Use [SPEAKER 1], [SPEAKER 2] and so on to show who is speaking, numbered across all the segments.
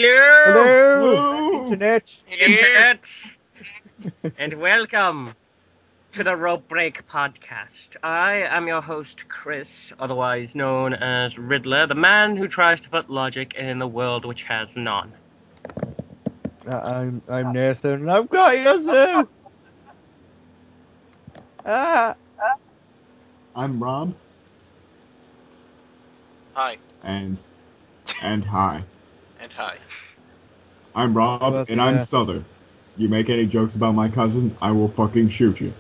[SPEAKER 1] Hello!
[SPEAKER 2] Hello!
[SPEAKER 1] Internet!
[SPEAKER 2] Internet! And welcome to the Rope Break Podcast. I am your host, Chris, otherwise known as Riddler, the man who tries to put logic in the world which has none.
[SPEAKER 1] I'm Nathan, and I've got you, Zoo!
[SPEAKER 3] I'm Rob.
[SPEAKER 4] Hi.
[SPEAKER 3] And hi.
[SPEAKER 4] And hi.
[SPEAKER 3] I'm Rob, and I'm Southern. You make any jokes about my cousin, I will fucking shoot you.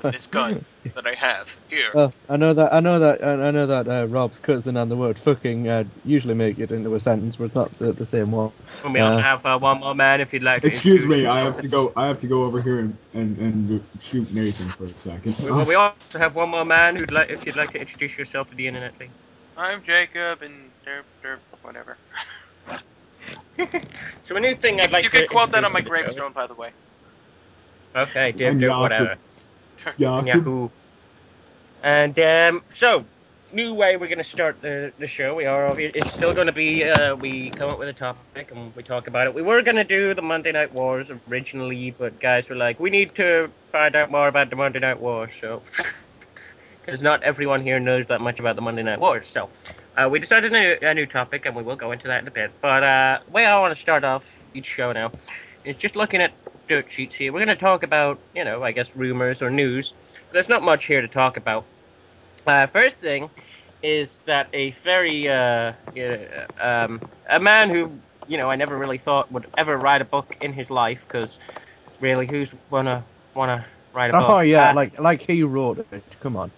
[SPEAKER 4] This gun that I have here.
[SPEAKER 1] I know that Rob's cousin and the word fucking usually make it into a sentence, but it's not the same one.
[SPEAKER 2] And we also have one more man if you'd like to.
[SPEAKER 3] Excuse me, I have to go over here and shoot Nathan for a second.
[SPEAKER 2] Well, we also have one more man if you'd like to introduce yourself to the internet, please.
[SPEAKER 4] I'm Jacob, and derp, whatever.
[SPEAKER 2] So a new thing I'd like
[SPEAKER 4] you
[SPEAKER 2] to...
[SPEAKER 4] can quote that on my gravestone, by the way.
[SPEAKER 2] Okay, derp, whatever.
[SPEAKER 3] Yahoo.
[SPEAKER 2] And, so, new way we're going to start the show. It's still going to be, we come up with a topic and we talk about it. We were going to do the Monday Night Wars originally, but guys were like, we need to find out more about the Monday Night Wars, so... Because not everyone here knows that much about the Monday Night Wars, so... we decided a new topic, and we will go into that in a bit. But, the way I want to start off each show now is just looking at dirt sheets here. We're going to talk about, I guess, rumors or news. There's not much here to talk about. First thing is that a very, a man who, I never really thought would ever write a book in his life, because really, who's wanna write a book?
[SPEAKER 1] Oh, yeah, like he wrote it. Come on.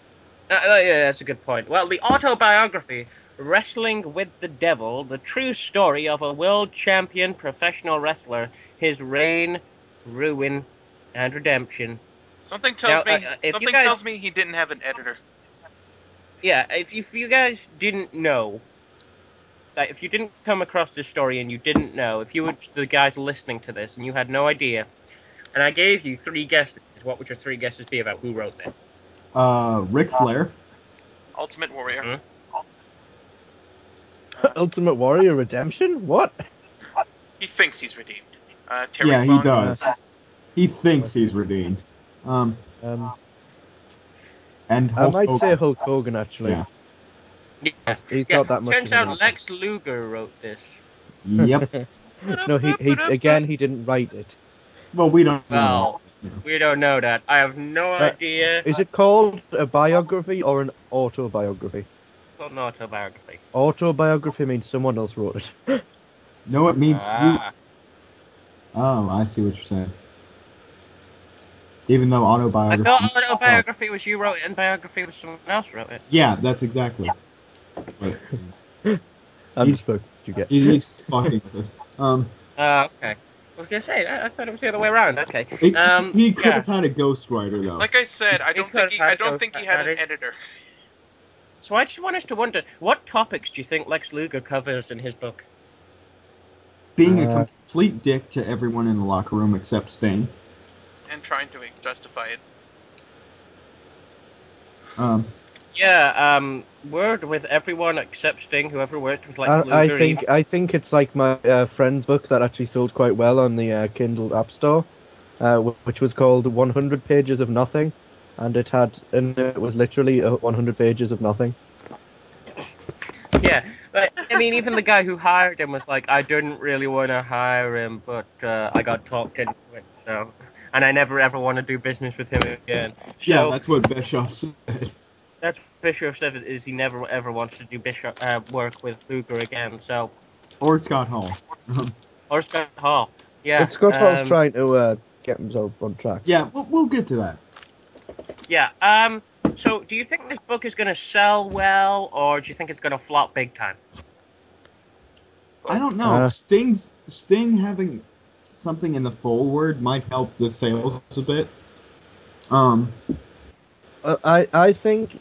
[SPEAKER 2] Yeah, that's a good point. Well, the autobiography, Wrestling with the Devil, the true story of a world champion professional wrestler, his reign, ruin, and redemption.
[SPEAKER 4] Something tells me he didn't have an editor.
[SPEAKER 2] Yeah, if you guys didn't know, if you didn't come across this story and you didn't know, if you were the guys listening to this and you had no idea, and I gave you 3 guesses, what would your 3 guesses be about who wrote this?
[SPEAKER 3] Ric Flair.
[SPEAKER 4] Ultimate Warrior.
[SPEAKER 2] Hmm?
[SPEAKER 1] Ultimate Warrior Redemption? What?
[SPEAKER 4] He thinks he's redeemed. Terry
[SPEAKER 3] Yeah,
[SPEAKER 4] Funk.
[SPEAKER 3] he does. He thinks he's redeemed. And
[SPEAKER 1] I might say Hulk Hogan, actually.
[SPEAKER 2] Yeah.
[SPEAKER 1] He's got that much.
[SPEAKER 2] Turns out Lex Luger wrote this.
[SPEAKER 3] Yep.
[SPEAKER 1] No, he didn't write it.
[SPEAKER 3] Well, we don't know.
[SPEAKER 2] Well, we don't know that. I have no idea.
[SPEAKER 1] Is it called a biography or an autobiography?
[SPEAKER 2] It's called an autobiography.
[SPEAKER 1] Autobiography means someone else wrote it.
[SPEAKER 3] No, it means you. Oh, I see what you're saying. Even though autobiography...
[SPEAKER 2] I thought autobiography was you wrote it and biography was someone else wrote it.
[SPEAKER 3] Yeah, that's exactly what it means. He's fucking with us.
[SPEAKER 2] Okay. I was going to say, I thought it was the other way around. Okay.
[SPEAKER 3] He could have had a ghostwriter, though.
[SPEAKER 4] Like I said, I don't think he had an editor.
[SPEAKER 2] So I just want us to wonder, what topics do you think Lex Luger covers in his book?
[SPEAKER 3] Being a complete dick to everyone in the locker room except Sting.
[SPEAKER 4] And trying to justify it.
[SPEAKER 2] Word with everyone except Sting, whoever worked with Lex Luger.
[SPEAKER 1] I think it's like my friend's book that actually sold quite well on the Kindle App Store, which was called 100 Pages of Nothing, and it was literally 100 pages of nothing.
[SPEAKER 2] Yeah, but I mean, even the guy who hired him was like, I didn't really want to hire him, but I got talked into it, so... And I never ever want to do business with him again. So,
[SPEAKER 3] yeah, that's what Bischoff said.
[SPEAKER 2] That's what Bischoff said, is he never ever wants to do work with Luger again, so...
[SPEAKER 3] Or Scott Hall.
[SPEAKER 2] Or Scott Hall, yeah.
[SPEAKER 1] But Scott Hall's trying to get himself on track.
[SPEAKER 3] Yeah, we'll get to that.
[SPEAKER 2] Yeah, so do you think this book is going to sell well, or do you think it's going to flop big time?
[SPEAKER 3] I don't know. Sting having something in the forward might help the sales a bit.
[SPEAKER 1] I think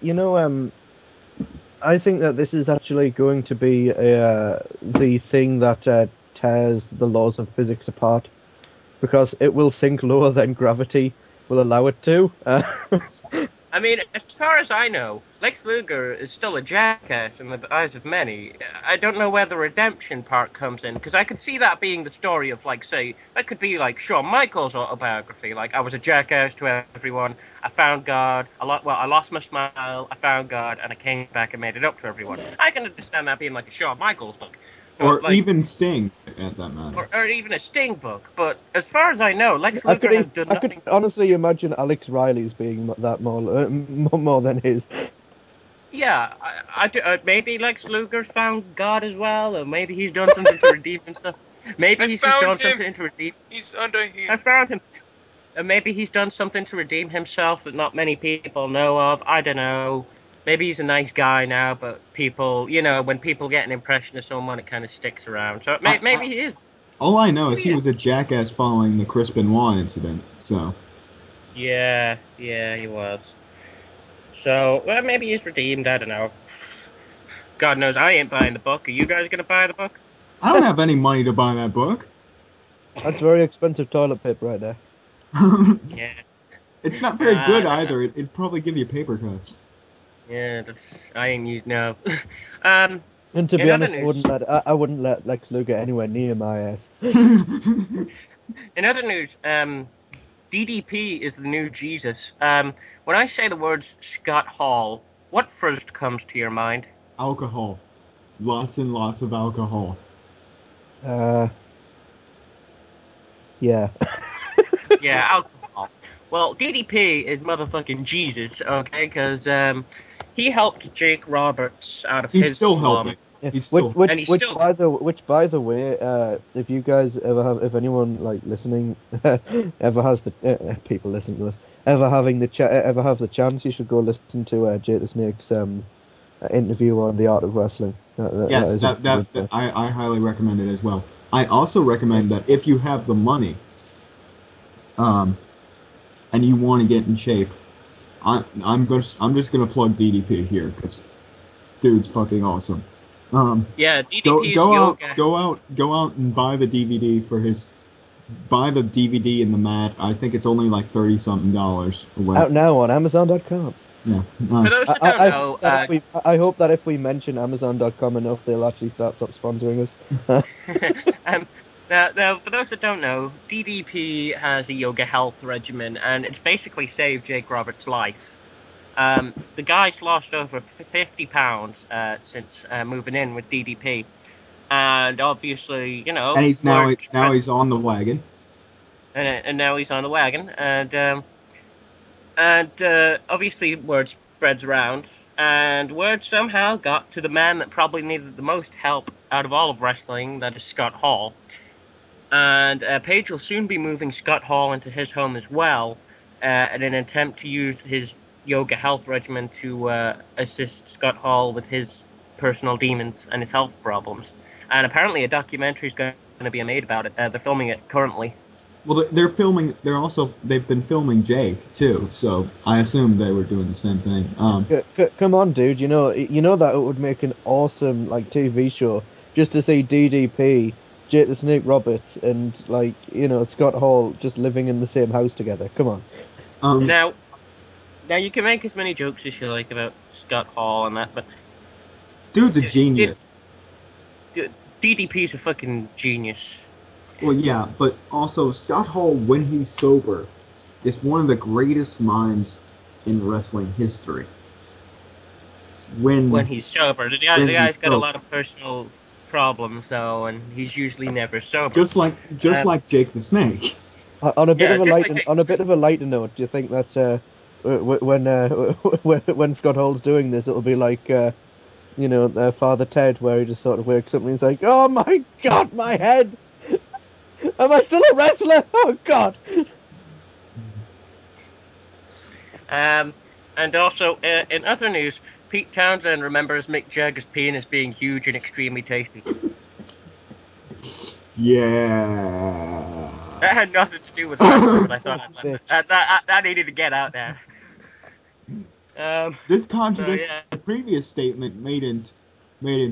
[SPEAKER 1] I think that this is actually going to be the thing that tears the laws of physics apart, because it will sink lower than gravity will allow it to.
[SPEAKER 2] I mean, as far as I know, Lex Luger is still a jackass in the eyes of many. I don't know where the redemption part comes in, because I could see that being the story of, like, say, that could be like Shawn Michaels' autobiography. Like, I was a jackass to everyone. I found God. I lost my smile. I found God, and I came back and made it up to everyone. I can understand that being like a Shawn Michaels book.
[SPEAKER 3] Or like, even Sting, at that matter.
[SPEAKER 2] Or even a Sting book. But as far as I know, Lex Luger has done nothing.
[SPEAKER 1] I could honestly imagine Alex Riley's being that more than his.
[SPEAKER 2] Yeah, maybe Lex Luger's found God as well, or maybe he's done something to redeem himself. Maybe he's just done something to redeem.
[SPEAKER 4] He's under here.
[SPEAKER 2] I found him. Maybe he's done something to redeem himself that not many people know of. I don't know. Maybe he's a nice guy now, but people, when people get an impression of someone, it kind of sticks around. So maybe he is.
[SPEAKER 3] All I know is he was a jackass following the Chris Benoit incident, so.
[SPEAKER 2] Yeah, he was. So, well, maybe he's redeemed, I don't know. God knows I ain't buying the book. Are you guys going to buy the book?
[SPEAKER 3] I don't have any money to buy that book.
[SPEAKER 1] That's very expensive toilet paper right there.
[SPEAKER 2] Yeah.
[SPEAKER 3] It's not very good either. It'd probably give you paper cuts.
[SPEAKER 2] Yeah, I ain't used now.
[SPEAKER 1] And to be honest, I wouldn't let Lex Luger anywhere near my ass.
[SPEAKER 2] In other news, DDP is the new Jesus. When I say the words Scott Hall, what first comes to your mind?
[SPEAKER 3] Alcohol. Lots and lots of alcohol.
[SPEAKER 1] Yeah.
[SPEAKER 2] Yeah, alcohol. Well, DDP is motherfucking Jesus, okay? Because he helped Jake Roberts out of his slum.
[SPEAKER 3] Helping.
[SPEAKER 1] Yeah.
[SPEAKER 3] He's still
[SPEAKER 1] helping. Which, by the way, if you guys if anyone like listening, ever has the people listening to us, ever have the chance, you should go listen to Jake the Snake's interview on the art of wrestling.
[SPEAKER 3] I highly recommend it as well. I also recommend that if you have the money, and you want to get in shape, I'm just gonna plug DDP here because dude's fucking awesome.
[SPEAKER 2] Yeah, DDP
[SPEAKER 3] go out and buy the DVD buy the DVD in the mat. I think it's only like $30-something away.
[SPEAKER 1] Out now on Amazon.com.
[SPEAKER 3] Yeah.
[SPEAKER 2] For those that don't know,
[SPEAKER 1] I hope that if we mention Amazon.com enough, they'll actually stop sponsoring us.
[SPEAKER 2] Now, for those that don't know, DDP has a yoga health regimen, and it's basically saved Jake Roberts' life. The guy's lost over 50 pounds since moving in with DDP, and obviously,
[SPEAKER 3] And he's he's on the wagon.
[SPEAKER 2] And now he's on the wagon, and obviously word spreads around, and word somehow got to the man that probably needed the most help out of all of wrestling, that is Scott Hall. And Page will soon be moving Scott Hall into his home as well, in an attempt to use his yoga health regimen to assist Scott Hall with his personal demons and his health problems. And apparently a documentary is going to be made about it. They're filming it currently.
[SPEAKER 3] Well, they've been filming Jake too, so I assume they were doing the same thing.
[SPEAKER 1] Come on, dude, you know that it would make an awesome TV show just to see DDP, Jake the Snake Roberts, and Scott Hall just living in the same house together. Come on.
[SPEAKER 2] Now you can make as many jokes as you like about Scott Hall and that, but
[SPEAKER 3] dude's a genius.
[SPEAKER 2] DDP's a fucking genius.
[SPEAKER 3] Well, yeah, but also Scott Hall, when he's sober, is one of the greatest minds in wrestling history. When
[SPEAKER 2] he's sober, the guy's got a lot of personal problems, though, and he's usually never sober.
[SPEAKER 3] Just like Jake the Snake.
[SPEAKER 1] On a bit of a lighter note, do you think that when Scott Hall's doing this, it'll be like Father Ted, where he just sort of wakes up and he's like, "Oh my God, my head! Am I still a wrestler? Oh God!"
[SPEAKER 2] And also, in other news, Pete Townsend remembers Mick Jagger's penis being huge and extremely tasty.
[SPEAKER 3] Yeah.
[SPEAKER 2] That had nothing to do with wrestling, but I thought that needed to get out there.
[SPEAKER 3] This contradicts the previous statement made in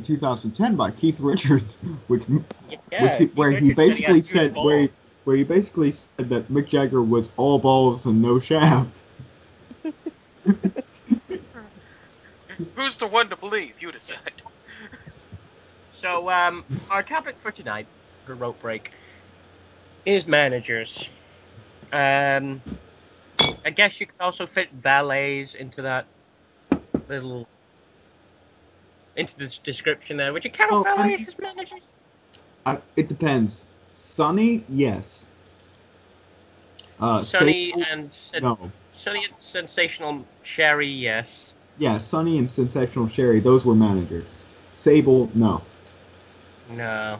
[SPEAKER 3] 2010 by Keith Richards, where he basically said that Mick Jagger was all balls and no shaft.
[SPEAKER 4] Who's the one to believe? You decide.
[SPEAKER 2] So, our topic for tonight, for Rope Break, is managers. I guess you could also fit valets into that little into this description there. Would you count valets as managers?
[SPEAKER 3] It depends. Sonny, yes.
[SPEAKER 2] Sonny and
[SPEAKER 3] no.
[SPEAKER 2] Sonny and Sensational Sherry, yes.
[SPEAKER 3] Yeah, Sonny and Sensational Sherry, those were managers. Sable, no.
[SPEAKER 2] No.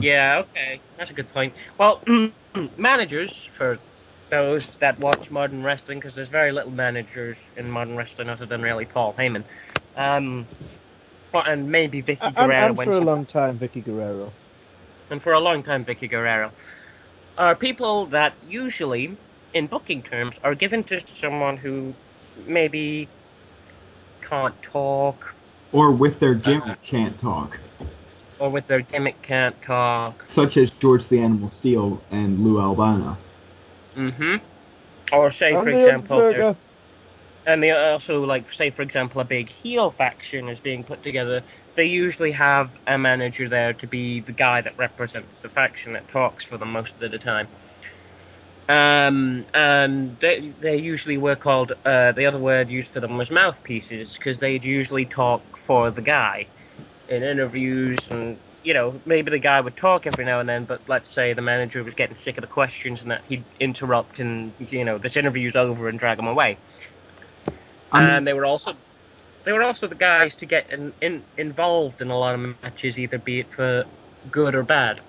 [SPEAKER 2] Yeah, okay. That's a good point. Well, managers, for those that watch modern wrestling, because there's very little managers in modern wrestling other than really Paul Heyman. And maybe Vicky Guerrero.
[SPEAKER 1] And for a long time, Vicky Guerrero.
[SPEAKER 2] And for a long time, Vicky Guerrero. Are people that usually, in booking terms, are given to someone who maybe can't talk.
[SPEAKER 3] Or with their gimmick can't talk.
[SPEAKER 2] Or with their gimmick can't talk.
[SPEAKER 3] Such as George the Animal Steel and Lou Albano.
[SPEAKER 2] Mm-hmm. Or say, for example, and they also, like, say, for example, a big heel faction is being put together. They usually have a manager there to be the guy that represents the faction that talks for them most of the time. And they usually were called, the other word used for them was mouthpieces, because they'd usually talk for the guy in interviews, and, you know, maybe the guy would talk every now and then, but let's say the manager was getting sick of the questions and that he'd interrupt and, you know, this interview's over and drag him away. And they were also the guys to get involved in a lot of matches, either be it for good or bad.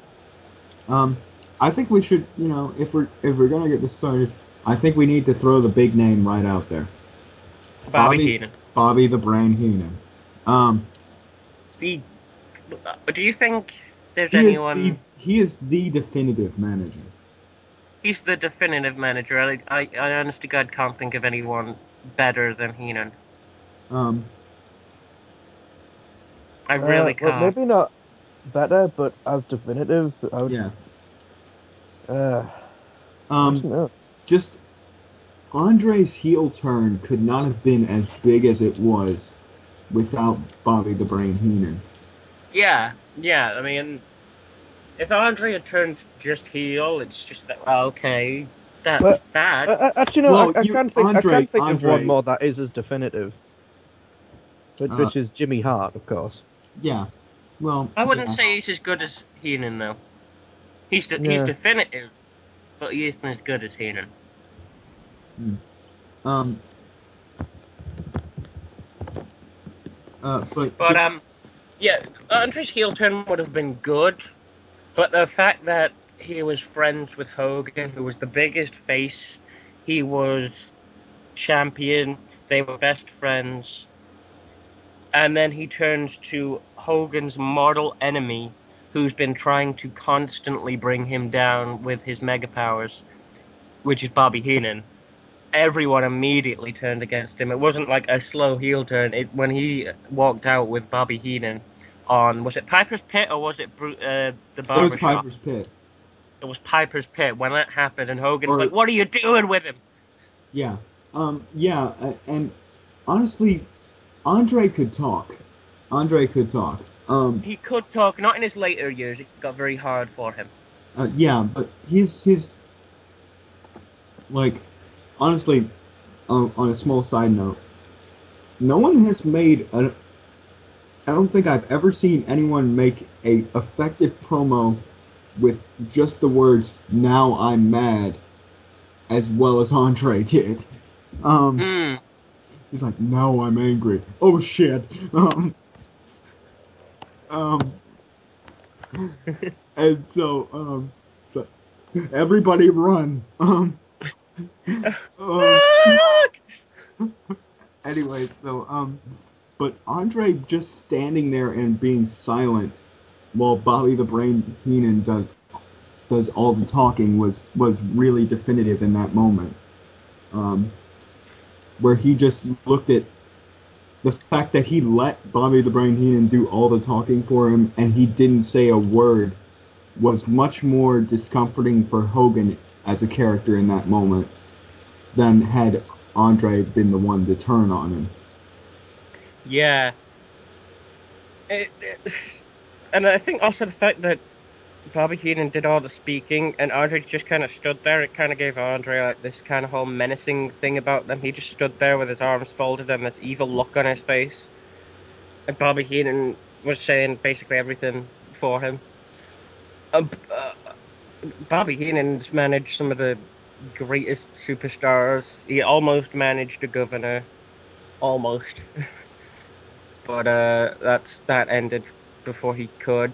[SPEAKER 3] I think we should, you know, if we're gonna get this started, I think we need to throw the big name right out there.
[SPEAKER 2] Bobby Heenan.
[SPEAKER 3] Bobby the Brain Heenan.
[SPEAKER 2] Do you think there's anyone?
[SPEAKER 3] He is the definitive manager.
[SPEAKER 2] He's the definitive manager. I honest to God can't think of anyone better than Heenan. I really can't.
[SPEAKER 1] Well, maybe not better, but as definitive, I would.
[SPEAKER 3] Yeah.
[SPEAKER 1] No.
[SPEAKER 3] Just Andre's heel turn could not have been as big as it was without Bobby the Brain Heenan.
[SPEAKER 2] Yeah. I mean, if Andre had turned just heel, it's just that okay, that's bad.
[SPEAKER 1] Actually, no, I can't think of one more that is as definitive, which is Jimmy Hart, of course.
[SPEAKER 3] Yeah. Well,
[SPEAKER 2] I wouldn't say he's as good as Heenan though. He's definitive, but he isn't as good as Heenan. Yeah, Andre's heel turn would have been good, but the fact that he was friends with Hogan, who was the biggest face, he was champion, they were best friends, and then he turns to Hogan's mortal enemy, who's been trying to constantly bring him down with his mega powers, which is Bobby Heenan. Everyone immediately turned against him. It wasn't like a slow heel turn. When he walked out with Bobby Heenan on, was it Piper's Pit or was it the barbershop?
[SPEAKER 3] It was Piper's Pit.
[SPEAKER 2] It was Piper's Pit when that happened, and Hogan's like, "What are you doing with him?"
[SPEAKER 3] Yeah, and honestly, Andre could talk.
[SPEAKER 2] He could talk. Not in his later years. It got very hard for him.
[SPEAKER 3] Yeah, but his like, honestly, on a small side note, no one has made I don't think I've ever seen anyone make a effective promo with just the words "Now I'm mad" as well as Andre did. He's like, "Now I'm angry." Oh shit. And so everybody run. Anyways, so but Andre just standing there and being silent while Bobby the Brain Heenan does all the talking was really definitive in that moment. Where he just looked at the fact that he let Bobby the Brain Heenan do all the talking for him and he didn't say a word was much more discomforting for Hogan as a character in that moment than had Andre been the one to turn on him.
[SPEAKER 2] Yeah. And I think also the fact that Bobby Heenan did all the speaking and Andre just kind of stood there, it kind of gave Andre like this kind of whole menacing thing about them. He just stood there with his arms folded and this evil look on his face. And Bobby Heenan was saying basically everything for him. Uh, uh, Bobby Heenan's managed some of the greatest superstars. He almost managed a governor. Almost. But that ended before he could.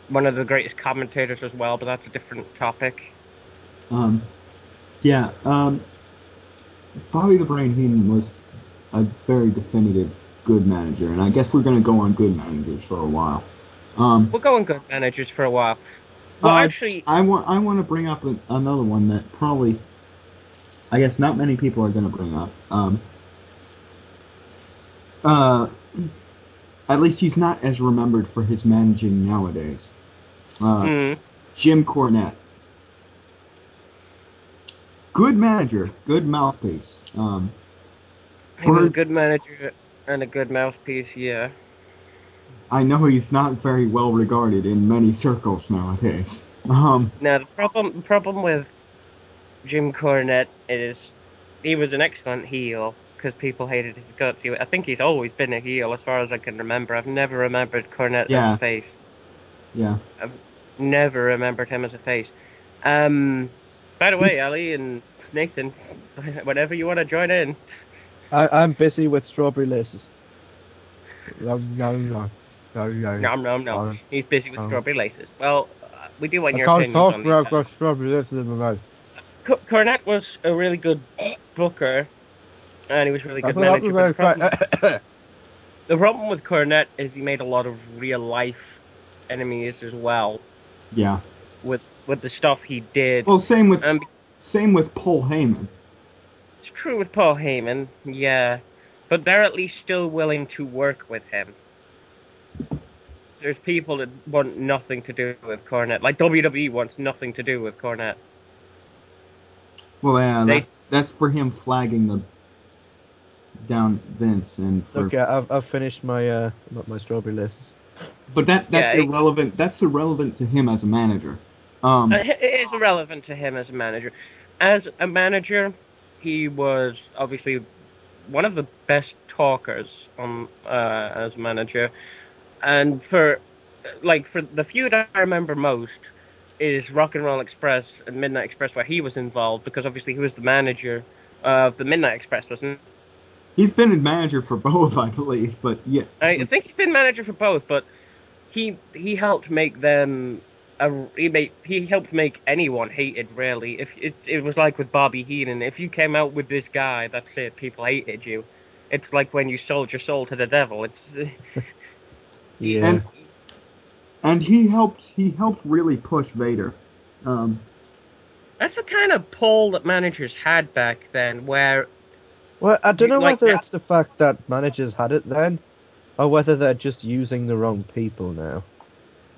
[SPEAKER 2] One of the greatest commentators as well, but that's a different topic.
[SPEAKER 3] Yeah. Bobby the Brain Heenan was a very definitive good manager, and I guess we're going to go on good managers for a while.
[SPEAKER 2] We'll go on good managers for a while. Well, actually,
[SPEAKER 3] I want to bring up another one that probably, I guess, not many people are going to bring up. At least he's not as remembered for his managing nowadays. Jim Cornette. Good manager, good mouthpiece.
[SPEAKER 2] he was a good manager and a good mouthpiece, yeah.
[SPEAKER 3] I know he's not very well regarded in many circles nowadays.
[SPEAKER 2] Now the problem with Jim Cornette is he was an excellent heel because people hated his guts. I think he's always been a heel as far as I can remember. I've never remembered Cornette as a face.
[SPEAKER 3] Yeah.
[SPEAKER 2] I've never remembered him as a face. By the way, Ali and Nathan, whenever you want to join in.
[SPEAKER 1] I'm busy with strawberry laces. No.
[SPEAKER 2] No. He's busy with strawberry laces. Well, we do want your
[SPEAKER 1] I
[SPEAKER 2] opinions
[SPEAKER 1] can't
[SPEAKER 2] on
[SPEAKER 1] talk
[SPEAKER 2] these.
[SPEAKER 1] without strawberry laces in my mouth.
[SPEAKER 2] Cornette was a really good booker, and he was a really good manager. The problem with Cornette is he made a lot of real life enemies as well.
[SPEAKER 3] Yeah.
[SPEAKER 2] With the stuff he did.
[SPEAKER 3] Well, same with Paul Heyman.
[SPEAKER 2] It's true with Paul Heyman, yeah, but they're at least still willing to work with him. There's people that want nothing to do with Cornette, like WWE wants nothing to do with Cornette.
[SPEAKER 3] Well, yeah, that's for him flagging down Vince and for.
[SPEAKER 1] Okay, I've finished my my strawberry laces.
[SPEAKER 3] But that's irrelevant. That's irrelevant to him as a manager.
[SPEAKER 2] It is irrelevant to him as a manager. As a manager, he was obviously one of the best talkers as a manager. And for the feud I remember most is Rock and Roll Express and Midnight Express, where he was involved, because obviously he was the manager of the Midnight Express, wasn't he?
[SPEAKER 3] He's been a manager for both, I believe, but yeah.
[SPEAKER 2] I think he's been manager for both, but he helped make them. He helped make anyone hated, really. If it was like with Bobby Heenan, if you came out with this guy, that's it. People hated you. It's like when you sold your soul to the devil. It's
[SPEAKER 1] yeah.
[SPEAKER 3] And he helped really push Vader.
[SPEAKER 2] That's the kind of pull that managers had back then, where.
[SPEAKER 1] Well, I don't know whether it's the fact that managers had it then, or whether they're just using the wrong people now.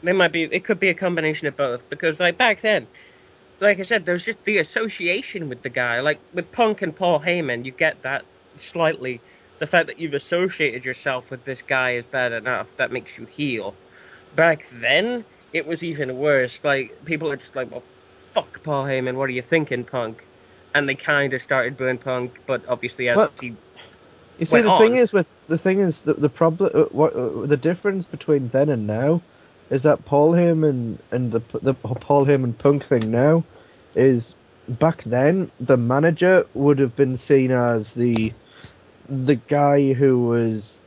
[SPEAKER 2] It could be a combination of both, because like back then, like I said, there's just the association with the guy. Like with Punk and Paul Heyman, you get that slightly. The fact that you've associated yourself with this guy is bad enough. That makes you heel. Back then, it was even worse. Like people are just like, well, fuck Paul Heyman, what are you thinking, Punk? And they kind of started booing Punk, but obviously as he
[SPEAKER 1] you see, the thing is the problem, the difference between then and now, is that Paul Heyman and the Paul Heyman Punk thing now is back then the manager would have been seen as the guy who was,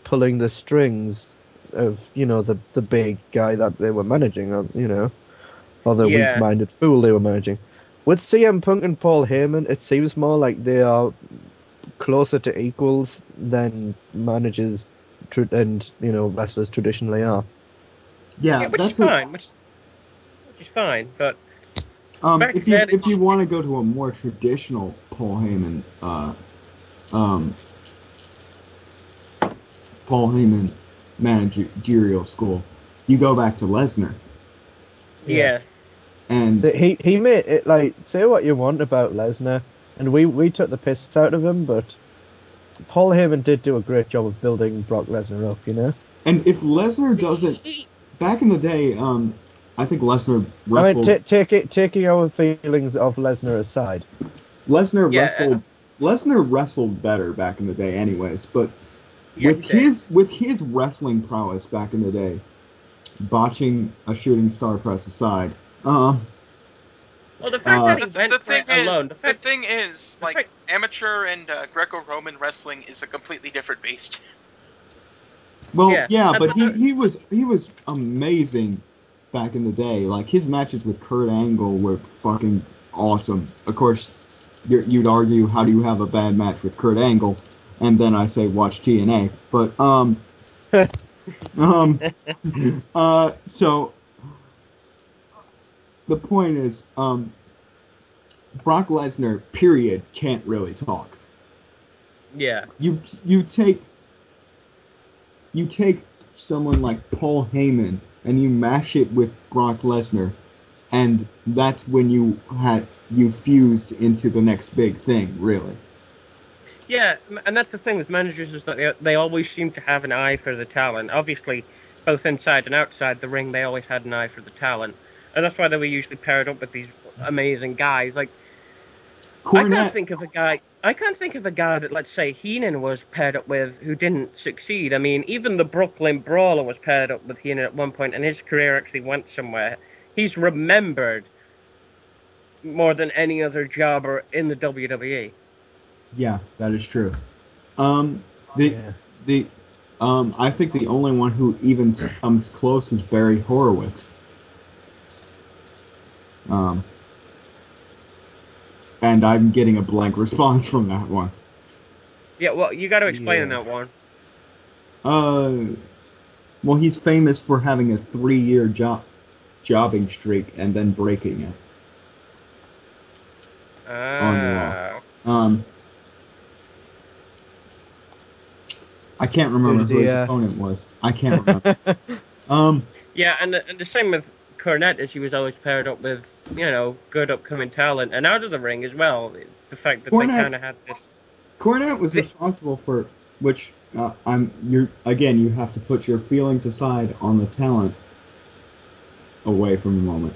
[SPEAKER 1] pulling the strings of, the big guy that they were managing, or the weak-minded fool they were managing. With CM Punk and Paul Heyman, it seems more like they are closer to equals than managers and wrestlers traditionally are.
[SPEAKER 3] Yeah,
[SPEAKER 2] which is fine. Which is fine, but
[SPEAKER 3] if you want to go to a more traditional Paul Heyman, managerial school, you go back to Lesnar.
[SPEAKER 2] Yeah.
[SPEAKER 1] And he made it, say what you want about Lesnar, and we took the piss out of him, but Paul Heyman did do a great job of building Brock Lesnar up, you know.
[SPEAKER 3] And if Lesnar doesn't, back in the day, I think Lesnar
[SPEAKER 1] I mean,
[SPEAKER 3] wrestled.
[SPEAKER 1] taking our feelings of Lesnar aside,
[SPEAKER 3] Lesnar wrestled better back in the day, anyways. But
[SPEAKER 2] Yeah,
[SPEAKER 3] with his wrestling prowess back in the day, botching a shooting star press aside,
[SPEAKER 2] well, the fact that he went
[SPEAKER 4] The
[SPEAKER 2] for it alone.
[SPEAKER 4] the thing is, like, amateur and Greco-Roman wrestling is a completely different beast.
[SPEAKER 3] well, yeah, but
[SPEAKER 2] but
[SPEAKER 3] he was amazing back in the day. Like his matches with Kurt Angle were fucking awesome. Of course, you'd argue, how do you have a bad match with Kurt Angle? And then I say watch TNA. But so the point is, Brock Lesnar, period, can't really talk.
[SPEAKER 2] yeah.
[SPEAKER 3] You take someone like Paul Heyman and you mash it with Brock Lesnar, and that's when you fused into the next big thing, really.
[SPEAKER 2] Yeah, and that's the thing with managers, is that they always seem to have an eye for the talent. Obviously, both inside and outside the ring, they always had an eye for the talent. And that's why they were usually paired up with these amazing guys. Like, I can't think of a guy that, let's say, Heenan was paired up with who didn't succeed. I mean, even the Brooklyn Brawler was paired up with Heenan at one point, and his career actually went somewhere. He's remembered more than any other jobber in the WWE.
[SPEAKER 3] Yeah, that is true. I think the only one who even comes close is Barry Horowitz. And I'm getting a blank response from that one.
[SPEAKER 2] Yeah, well, you got to explain that one.
[SPEAKER 3] Well, he's famous for having a 3-year jobbing streak and then breaking it. On Raw. I can't remember who his opponent was. I can't remember.
[SPEAKER 2] Yeah, and the same with Cornette, as he was always paired up with, good upcoming talent, and out of the ring as well. The fact that they kind of had this.
[SPEAKER 3] Cornette was responsible for which you have to put your feelings aside on the talent away from the moment.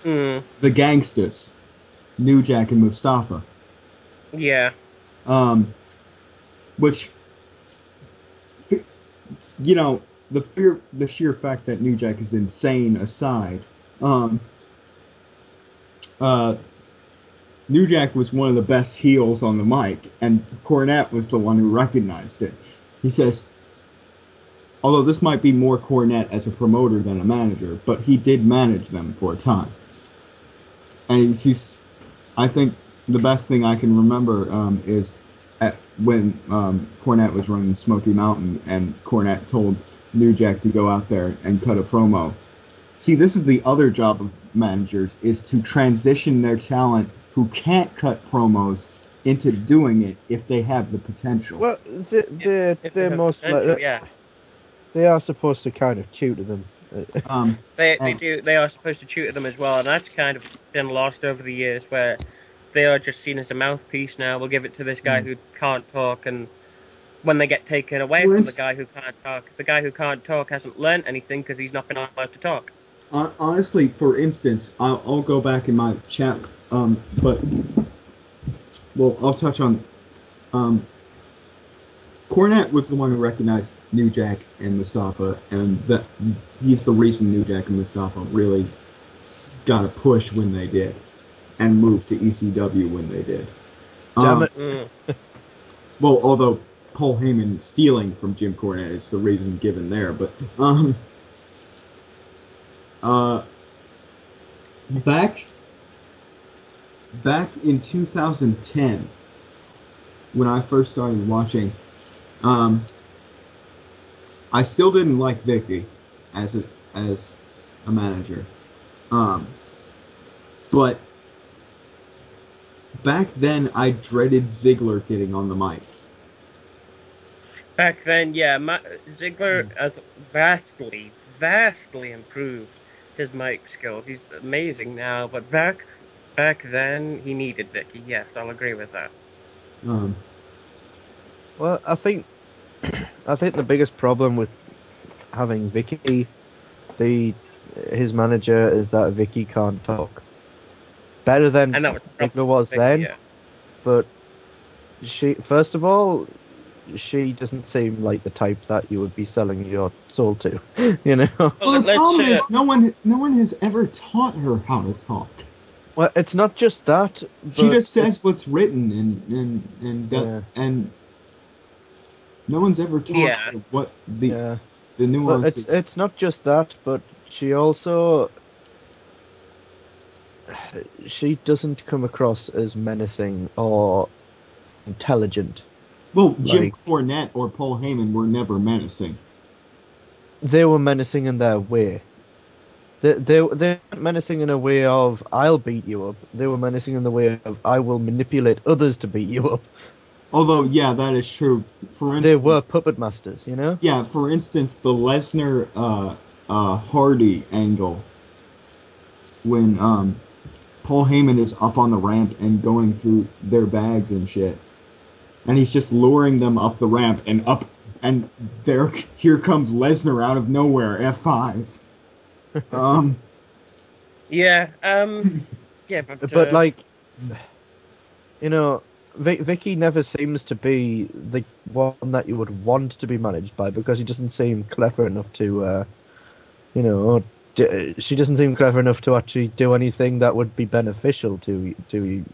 [SPEAKER 3] The Gangsters, New Jack and Mustafa.
[SPEAKER 2] Yeah.
[SPEAKER 3] Which, the sheer fact that New Jack is insane aside, New Jack was one of the best heels on the mic, and Cornette was the one who recognized it. He says, although this might be more Cornette as a promoter than a manager, but he did manage them for a time. And I think the best thing I can remember is when Cornette was running Smoky Mountain, and Cornette told New Jack to go out there and cut a promo. See, this is the other job of managers, is to transition their talent who can't cut promos into doing it if they have the potential.
[SPEAKER 1] Well, they're most like, they are supposed to kind of tutor them.
[SPEAKER 2] They are supposed to tutor them as well, and that's kind of been lost over the years, where they are just seen as a mouthpiece now. We'll give it to this guy who can't talk, and when they get taken away from the guy who can't talk hasn't learned anything because he's not been allowed to talk.
[SPEAKER 3] Honestly, for instance, I'll go back in my chat, but I'll touch on. Cornette was the one who recognized New Jack and Mustafa, and that he's the reason New Jack and Mustafa really got a push when they did, and moved to ECW when they did.
[SPEAKER 1] Damn it.
[SPEAKER 3] Well, although Paul Heyman stealing from Jim Cornette is the reason given there, but back in 2010, when I first started watching, I still didn't like Vicky as a manager, but back then I dreaded Ziggler getting on the mic.
[SPEAKER 2] Back then, yeah, Ziggler has vastly improved his mic skills. He's amazing now, but back then he needed Vicky. Yes, I'll agree with that.
[SPEAKER 1] Well, I think the biggest problem with having Vicky, his manager, is that Vicky can't talk. Better than
[SPEAKER 2] And that was the
[SPEAKER 1] Sigma
[SPEAKER 2] problem
[SPEAKER 1] was
[SPEAKER 2] with Vicky,
[SPEAKER 1] then,
[SPEAKER 2] yeah.
[SPEAKER 1] but first of all, she doesn't seem like the type that you would be selling your soul to, you know.
[SPEAKER 3] Well, the
[SPEAKER 2] let's,
[SPEAKER 3] problem is no one has ever taught her how to talk.
[SPEAKER 1] Well, it's not just that.
[SPEAKER 3] She
[SPEAKER 1] but
[SPEAKER 3] just says what's written, and no one's ever taught
[SPEAKER 2] Yeah.
[SPEAKER 3] her what the
[SPEAKER 1] yeah.
[SPEAKER 3] the
[SPEAKER 1] But
[SPEAKER 3] nuances.
[SPEAKER 1] it's not just that, but she also doesn't come across as menacing or intelligent.
[SPEAKER 3] Well, Jim
[SPEAKER 1] like-
[SPEAKER 3] Cornette or Paul Heyman were never menacing.
[SPEAKER 1] They were menacing in their way. They weren't menacing in a way of I'll beat you up. They were menacing in the way of I will manipulate others to beat you up.
[SPEAKER 3] Although, yeah, that is true. For instance,
[SPEAKER 1] They were puppet masters, you know.
[SPEAKER 3] Yeah, for instance, the Lesnar Hardy angle when Paul Heyman is up on the ramp and going through their bags and shit, and he's just luring them up the ramp and up, and here comes Lesnar out of nowhere, F5.
[SPEAKER 2] Yeah, yeah,
[SPEAKER 1] But like, you know, Vicky never seems to be the one that you would want to be managed by because he doesn't seem clever enough to, you know, she doesn't seem clever enough to actually do anything that would be beneficial to you.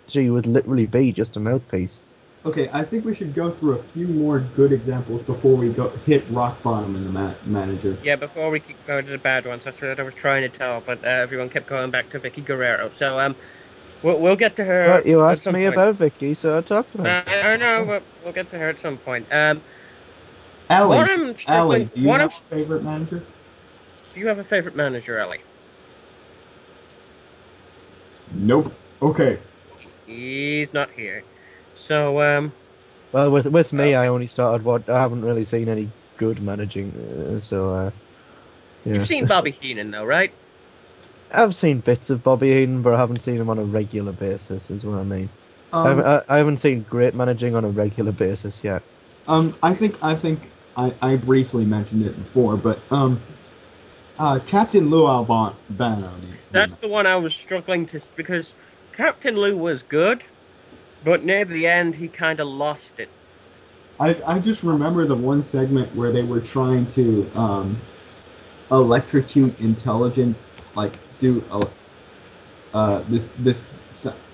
[SPEAKER 1] She would literally be just a mouthpiece.
[SPEAKER 3] Okay, I think we should go through a few more good examples before we hit rock bottom in the manager.
[SPEAKER 2] Yeah, before we keep going to the bad ones, that's what I was trying to tell, but everyone kept going back to Vicky Guerrero. So, we'll get to her.
[SPEAKER 1] But you
[SPEAKER 2] at
[SPEAKER 1] asked
[SPEAKER 2] some
[SPEAKER 1] me
[SPEAKER 2] point.
[SPEAKER 1] about Vicky, so I talked about her.
[SPEAKER 2] I know, but we'll get to her at some point.
[SPEAKER 3] Allie,
[SPEAKER 2] What I'm
[SPEAKER 3] Allie,
[SPEAKER 2] struggling-
[SPEAKER 3] do you
[SPEAKER 2] what
[SPEAKER 3] have
[SPEAKER 2] I'm-
[SPEAKER 3] a favorite manager?
[SPEAKER 2] Do you have a favorite manager, Ellie?
[SPEAKER 3] Nope. Okay.
[SPEAKER 2] He's not here. So,
[SPEAKER 1] Well, with me, I only started I haven't really seen any good managing, so yeah.
[SPEAKER 2] you've seen Bobby Heenan, though, right?
[SPEAKER 1] I've seen bits of Bobby Heenan, but I haven't seen him on a regular basis, is what I mean. I haven't seen great managing on a regular basis yet.
[SPEAKER 3] I think I briefly mentioned it before, but Captain Lou Albano needs to
[SPEAKER 2] That's the one I was struggling to, because Captain Lou was good, but near the end he kind of lost it.
[SPEAKER 3] I just remember the one segment where they were trying to electrocute intelligence, like do this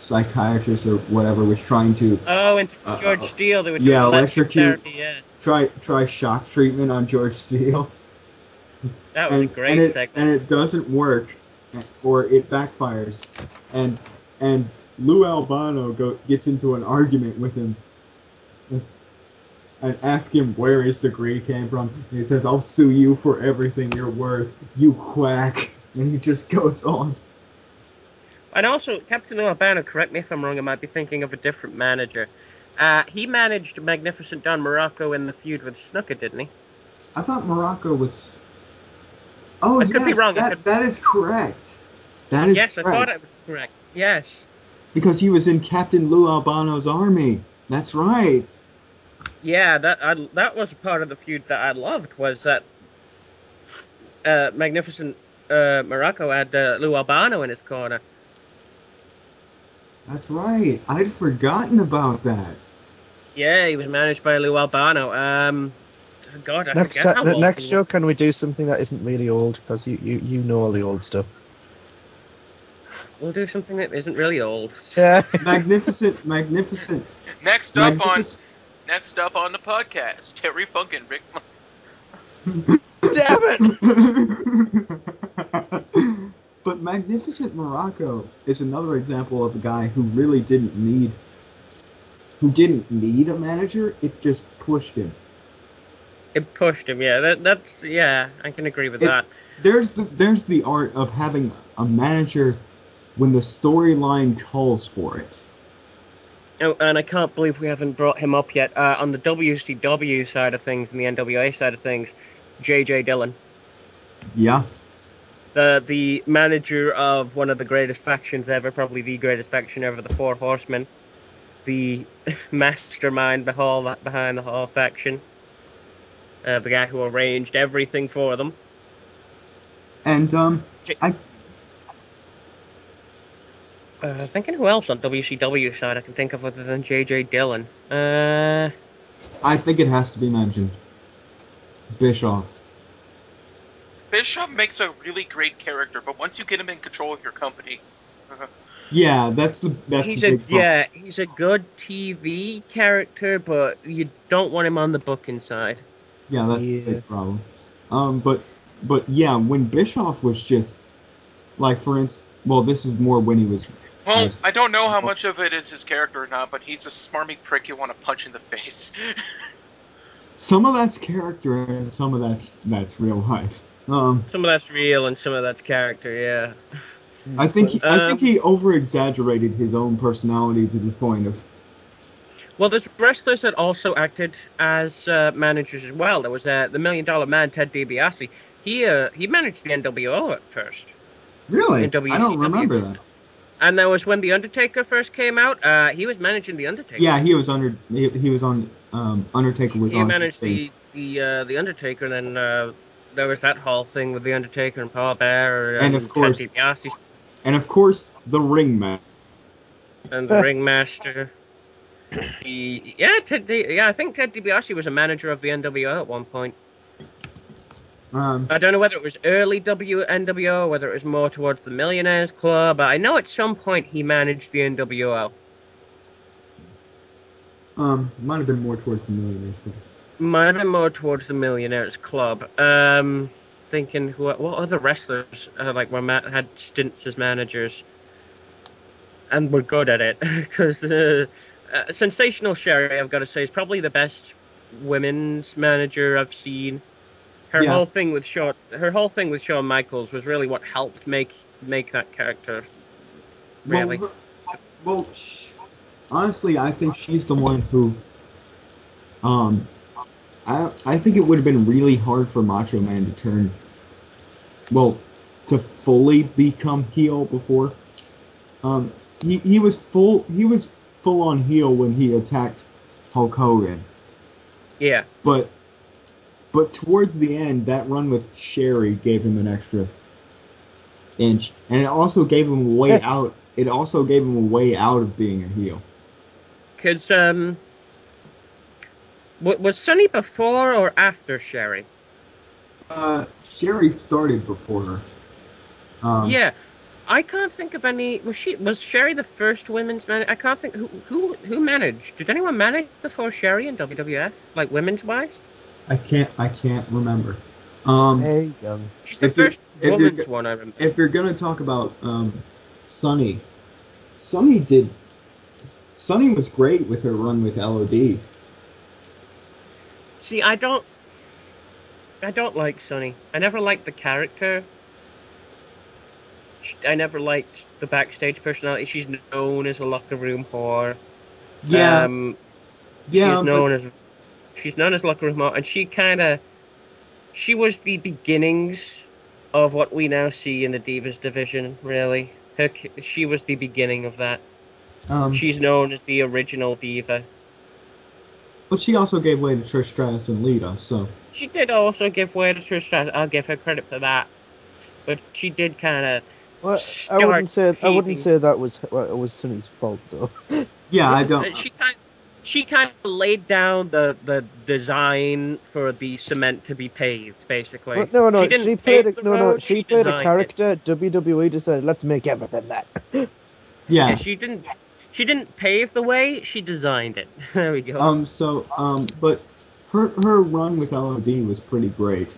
[SPEAKER 3] psychiatrist or whatever was trying to
[SPEAKER 2] Oh, and George Steele, they were doing
[SPEAKER 3] yeah,
[SPEAKER 2] electrocute
[SPEAKER 3] electrocute.
[SPEAKER 2] therapy, yeah.
[SPEAKER 3] try shock treatment on George Steele.
[SPEAKER 2] That was a great segment.
[SPEAKER 3] And it doesn't work, or it backfires, and Lou Albano gets into an argument with him, and asks him where his degree came from. And he says, "I'll sue you for everything you're worth, you quack." And he just goes on.
[SPEAKER 2] And also, Captain Lou Albano, correct me if I'm wrong, I might be thinking of a different manager. He managed Magnificent Don Morocco in the feud with Snuka, didn't he?
[SPEAKER 3] I thought Morocco was. Oh,
[SPEAKER 2] I
[SPEAKER 3] yes,
[SPEAKER 2] could be wrong.
[SPEAKER 3] that is correct. That is
[SPEAKER 2] Yes,
[SPEAKER 3] correct.
[SPEAKER 2] I thought it was correct. Yes.
[SPEAKER 3] Because he was in Captain Lou Albano's army. That's right.
[SPEAKER 2] Yeah, that was part of the feud that I loved, was that Magnificent Morocco had Lou Albano in his corner.
[SPEAKER 3] That's right. I'd forgotten about that.
[SPEAKER 2] Yeah, he was managed by Lou Albano. God, I forget how long
[SPEAKER 1] Next
[SPEAKER 2] he
[SPEAKER 1] show,
[SPEAKER 2] was.
[SPEAKER 1] can we do something that isn't really old? Because you know all the old stuff.
[SPEAKER 2] We'll do something that isn't really old.
[SPEAKER 1] Yeah.
[SPEAKER 3] Magnificent.
[SPEAKER 4] Next up on the podcast, Terry Funk and Rick.
[SPEAKER 1] Damn it!
[SPEAKER 3] But Magnificent Morocco is another example of a guy who really didn't need a manager. It just pushed him.
[SPEAKER 2] It pushed him, yeah. That's I can agree with that.
[SPEAKER 3] There's the art of having a manager when the storyline calls for it.
[SPEAKER 2] Oh, and I can't believe we haven't brought him up yet. On the WCW side of things and the NWA side of things, J.J. Dillon.
[SPEAKER 3] Yeah.
[SPEAKER 2] The manager of one of the greatest factions ever, probably the greatest faction ever, the Four Horsemen. the mastermind behind the Hall faction. The guy who arranged everything for them.
[SPEAKER 3] And
[SPEAKER 2] Thinking who else on WCW side I can think of other than J.J. Dillon.
[SPEAKER 3] I think it has to be mentioned. Bischoff.
[SPEAKER 4] Bischoff makes a really great character, but once you get him in control of your company,
[SPEAKER 3] Yeah, that's the
[SPEAKER 2] he's
[SPEAKER 3] big problem.
[SPEAKER 2] he's a good TV character, but you don't want him on the booking side.
[SPEAKER 3] Yeah, that's the big problem. But yeah, when Bischoff was just like, for instance, well, this is more when he was.
[SPEAKER 4] well, I don't know how much of it is his character or not, but he's a smarmy prick you want to punch in the face.
[SPEAKER 3] Some of that's character and some of that's real life.
[SPEAKER 2] Some of that's real and some of that's character. Yeah.
[SPEAKER 3] I think he over exaggerated his own personality to the point of.
[SPEAKER 2] Well, there's wrestlers that also acted as managers as well. There was the $1 Million Man, Ted DiBiase. He managed the NWO at first.
[SPEAKER 3] Really?
[SPEAKER 2] In WCW.
[SPEAKER 3] I don't remember that.
[SPEAKER 2] And there was when The Undertaker first came out, he was managing The Undertaker.
[SPEAKER 3] Yeah, he was on Undertaker was on.
[SPEAKER 2] He managed the Undertaker, and then there was that whole thing with The Undertaker and Paul Bearer
[SPEAKER 3] and of course,
[SPEAKER 2] Ted DiBiase.
[SPEAKER 3] And of course, the Ringmaster.
[SPEAKER 2] And the Ringmaster. I think Ted DiBiase was a manager of the NWO at one point. I don't know whether it was early NWO or whether it was more towards the Millionaires Club. I know at some point he managed the NWO.
[SPEAKER 3] Might have been more towards the Millionaires Club.
[SPEAKER 2] Might have been more towards the Millionaires Club. Thinking what other wrestlers had stints as managers and were good at it, because Sensational Sherry, I've got to say, is probably the best women's manager I've seen. Her whole thing with Shawn Michaels was really what helped make that character. Really.
[SPEAKER 3] Well, honestly, I think she's the one who. I think it would have been really hard for Macho Man to turn. Well, to fully become heel before. He was full on heel when he attacked Hulk Hogan.
[SPEAKER 2] Yeah.
[SPEAKER 3] But towards the end, that run with Sherry gave him an extra inch, and it also gave him a way out. It also gave him a way out of being a heel.
[SPEAKER 2] Because was Sunny before or after Sherry?
[SPEAKER 3] Sherry started before her.
[SPEAKER 2] Yeah, I can't think of any. Was Sherry the first women's manager? I can't think who managed. Did anyone manage before Sherry in WWF, like women's wise?
[SPEAKER 3] I can't remember.
[SPEAKER 2] She's the first woman's one I remember.
[SPEAKER 3] If you're gonna talk about Sunny was great with her run with LOD.
[SPEAKER 2] See, I don't like Sunny. I never liked the character. I never liked the backstage personality. She's known as a locker room whore.
[SPEAKER 3] Yeah.
[SPEAKER 2] She's known as locker room whore, and she was the beginnings of what we now see in the Divas division. Really, she was the beginning of that. She's known as the original diva.
[SPEAKER 3] But she also gave way to Trish Stratus and Lita, so.
[SPEAKER 2] She did also give way to Trish Stratus. I'll give her credit for that. But she did kind of.
[SPEAKER 1] Well, I wouldn't say that was Sunny's fault, though.
[SPEAKER 3] Yeah, I don't.
[SPEAKER 2] She kind of laid down the design for the cement to be paved, basically.
[SPEAKER 1] Well, she played a character. WWE decided, let's make everything that.
[SPEAKER 3] Yeah.
[SPEAKER 2] She didn't pave the way, she designed it. There we go.
[SPEAKER 3] But her run with LOD was pretty great.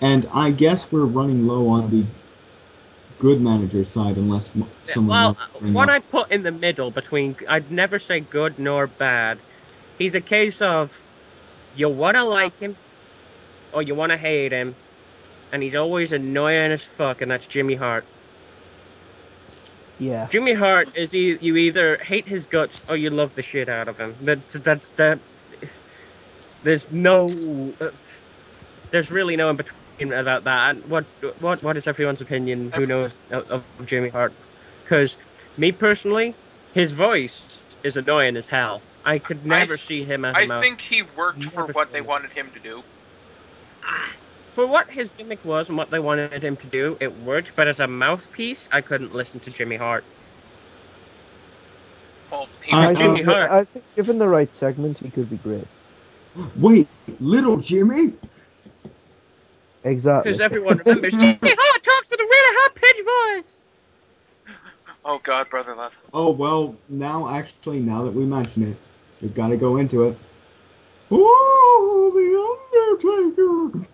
[SPEAKER 3] And I guess we're running low on the good manager side, unless someone.
[SPEAKER 2] Well, what I put in the middle between, I'd never say good nor bad. He's a case of you want to like him or you want to hate him, and he's always annoying as fuck, and that's Jimmy Hart.
[SPEAKER 1] Yeah.
[SPEAKER 2] Jimmy Hart is you either hate his guts or you love the shit out of him. That's that. There's really no in between about that. What is everyone's opinion? Who knows of Jimmy Hart? Because Me personally, his voice is annoying as hell. I could never see him as a
[SPEAKER 4] I
[SPEAKER 2] mouth.
[SPEAKER 4] think he worked for
[SPEAKER 2] Never
[SPEAKER 4] what
[SPEAKER 2] see
[SPEAKER 4] they
[SPEAKER 2] him.
[SPEAKER 4] wanted him to do.
[SPEAKER 2] For what his gimmick was and what they wanted him to do, it worked. But as a mouthpiece, I couldn't listen to Jimmy Hart.
[SPEAKER 4] Well,
[SPEAKER 1] I
[SPEAKER 2] Jimmy
[SPEAKER 1] think,
[SPEAKER 2] Hart.
[SPEAKER 1] I think given the right segment, he could be great.
[SPEAKER 3] Wait, little Jimmy?
[SPEAKER 1] Exactly.
[SPEAKER 2] Because everyone remembers Jimmy Hart talks with a really high-pitched voice.
[SPEAKER 4] oh God, brother love.
[SPEAKER 3] Oh, well, now that we mention it, we've got to go into it. Oh, the Undertaker!